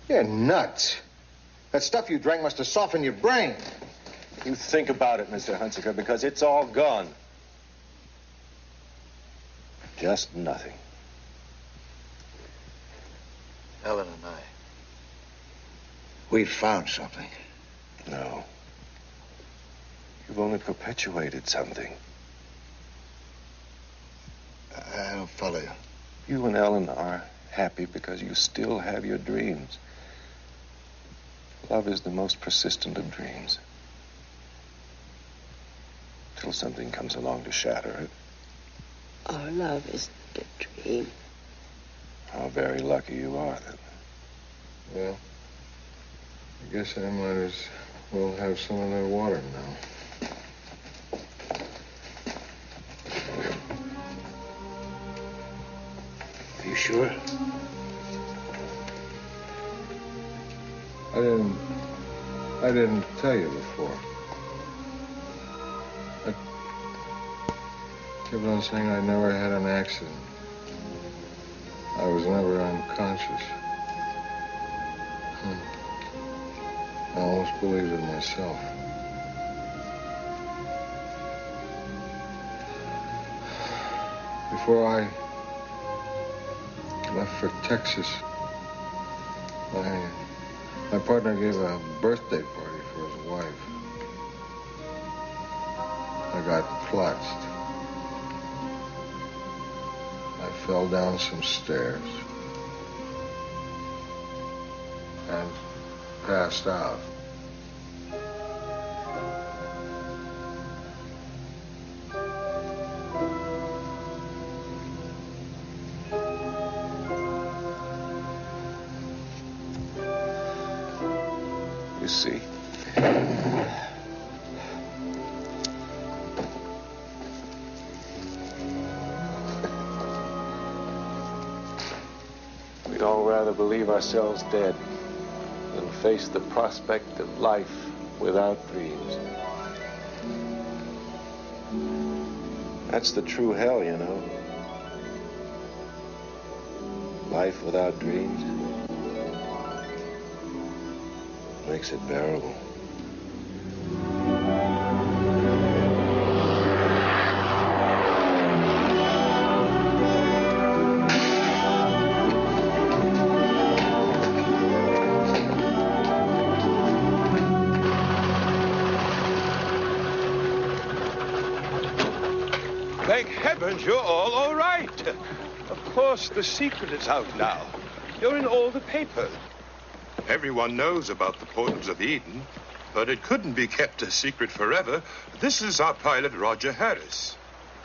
[SPEAKER 11] You're nuts. That stuff you drank must have softened your brain.
[SPEAKER 12] You think about it, Mr. Hunziker, because it's all gone. Just nothing.
[SPEAKER 6] Ellen and I. We found something.
[SPEAKER 12] No. You've only perpetuated something.
[SPEAKER 6] I don't follow you.
[SPEAKER 12] You and Ellen are happy because you still have your dreams. Love is the most persistent of dreams. Till something comes along to shatter it.
[SPEAKER 9] Our love is a dream.
[SPEAKER 12] How very lucky you are, then.
[SPEAKER 11] Well, I guess I might as well have some of their water now.
[SPEAKER 6] Are you sure?
[SPEAKER 11] I didn't tell you before. I kept on saying I never had an accident. I was never unconscious. I almost believed it myself. Before I left for Texas, my partner gave a birthday party for his wife. I got clutched. fell down some stairs and passed out.
[SPEAKER 12] You see?
[SPEAKER 10] We'd all rather believe ourselves dead than face the prospect of life without dreams.
[SPEAKER 12] That's the true hell, you know. Life without dreams makes it bearable.
[SPEAKER 10] Thank heavens you're all right. Of course, the secret is out now. You're in all the papers.
[SPEAKER 12] Everyone knows about the portals of Eden, but it couldn't be kept a secret forever. This is our pilot, Roger Harris.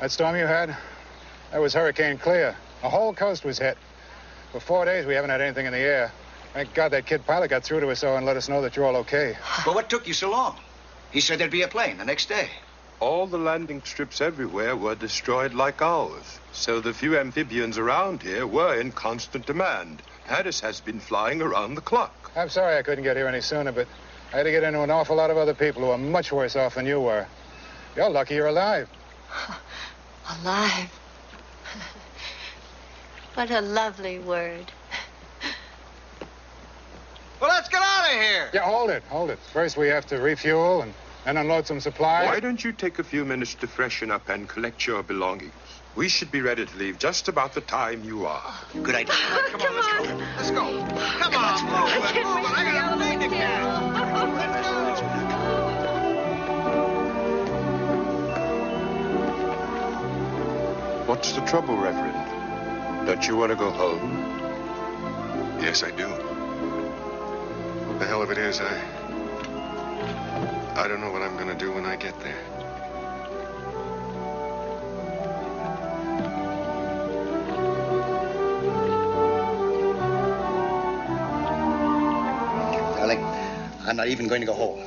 [SPEAKER 17] That storm you had? That was Hurricane Clea. The whole coast was hit. For 4 days, we haven't had anything in the air. Thank God that kid pilot got through to us, and let us know that you're all okay.
[SPEAKER 2] But what took you so long? He said there'd be a plane the next day.
[SPEAKER 12] All the landing strips everywhere were destroyed like ours, so the few amphibians around here were in constant demand. Harris has been flying around the clock.
[SPEAKER 17] I'm sorry I couldn't get here any sooner, but I had to get into an awful lot of other people who are much worse off than you were. You're lucky you're alive.
[SPEAKER 9] Alive. What a lovely word.
[SPEAKER 2] Well, let's get out of here.
[SPEAKER 17] Yeah, hold it. First we have to refuel and then unload some supplies.
[SPEAKER 12] Why don't you take a few minutes to freshen up and collect your belongings? We should be ready to leave just about the time you are.
[SPEAKER 2] Good idea. Come on, let's go. Let's go. Come on, move it. I got a plane to catch.
[SPEAKER 12] What's the trouble, Reverend? Don't you want to go home?
[SPEAKER 6] Yes, I do. The hell of it is, I don't know what I'm going to do when I get there.
[SPEAKER 2] Darling, I'm not even going to go home.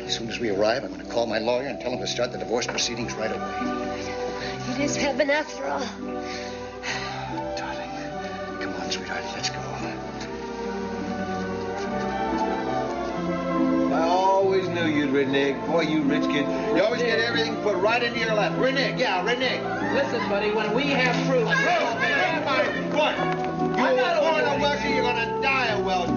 [SPEAKER 2] As soon as we arrive, I'm going to call my lawyer and tell him to start the divorce proceedings right away.
[SPEAKER 9] It is heaven after all.
[SPEAKER 2] Darling, come on, sweetheart, let's go.
[SPEAKER 11] I always knew you'd renege. Boy, you rich kid. You always get everything put right into your lap. Renege, yeah, renege.
[SPEAKER 7] Listen, buddy, when we have proof...
[SPEAKER 11] What? You were born a Welsh, you're gonna die a Welsh.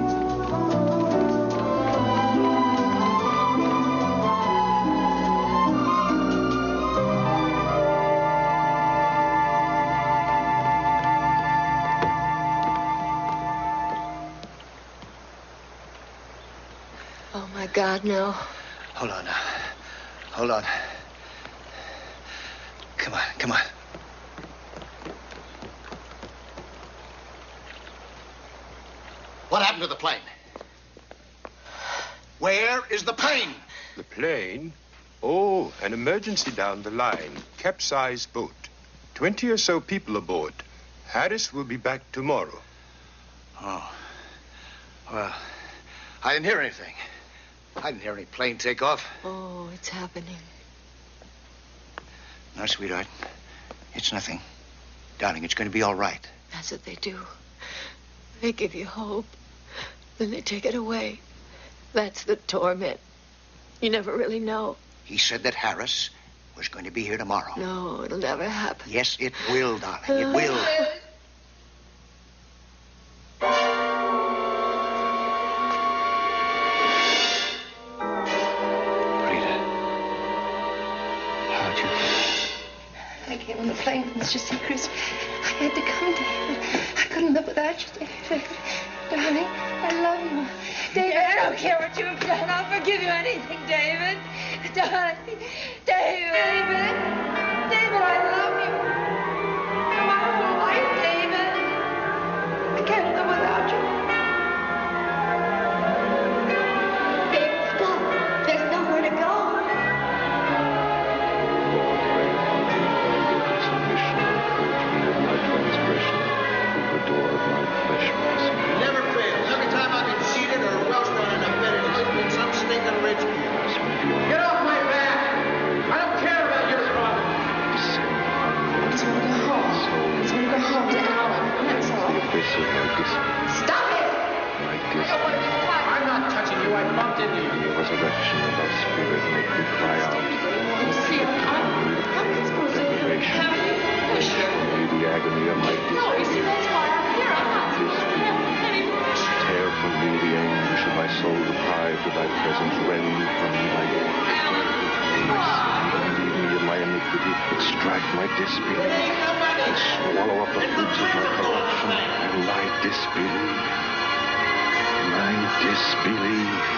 [SPEAKER 9] Oh, my God, no.
[SPEAKER 2] Hold on now. Hold on. Come on, come on. What happened to the plane? Where is the plane?
[SPEAKER 12] The plane? Oh, an emergency down the line. Capsized boat. 20 or so people aboard. Harris will be back tomorrow.
[SPEAKER 2] Oh. Well, I didn't hear anything. I didn't hear any plane take off.
[SPEAKER 9] Oh, it's happening.
[SPEAKER 2] No, sweetheart. It's nothing. Darling, it's going to be all right.
[SPEAKER 9] That's what they do. They give you hope. Then they take it away. That's the torment. You never really know.
[SPEAKER 2] He said that Harris was going to be here tomorrow.
[SPEAKER 9] No, it'll never happen.
[SPEAKER 2] Yes, it will, darling. It will.
[SPEAKER 1] I came on the plane with Mr. Seacrest. I had to come to you. I couldn't live without you, David. Darling, I love you. David, I don't care what you've done. I'll forgive you anything, David. Darling, David. David, I love you. You're my whole life.
[SPEAKER 7] I bumped into you.
[SPEAKER 12] And your resurrection of thy spirit make me cry out.
[SPEAKER 14] See,
[SPEAKER 12] Deprivation. For me the agony of my disbelief. Tear from me the anguish of my soul deprived of thy presence. Rend from me thy my sin, leave me in my iniquity. Extract my disbelief. And swallow up the fruits of my corruption and my disbelief. My disbelief.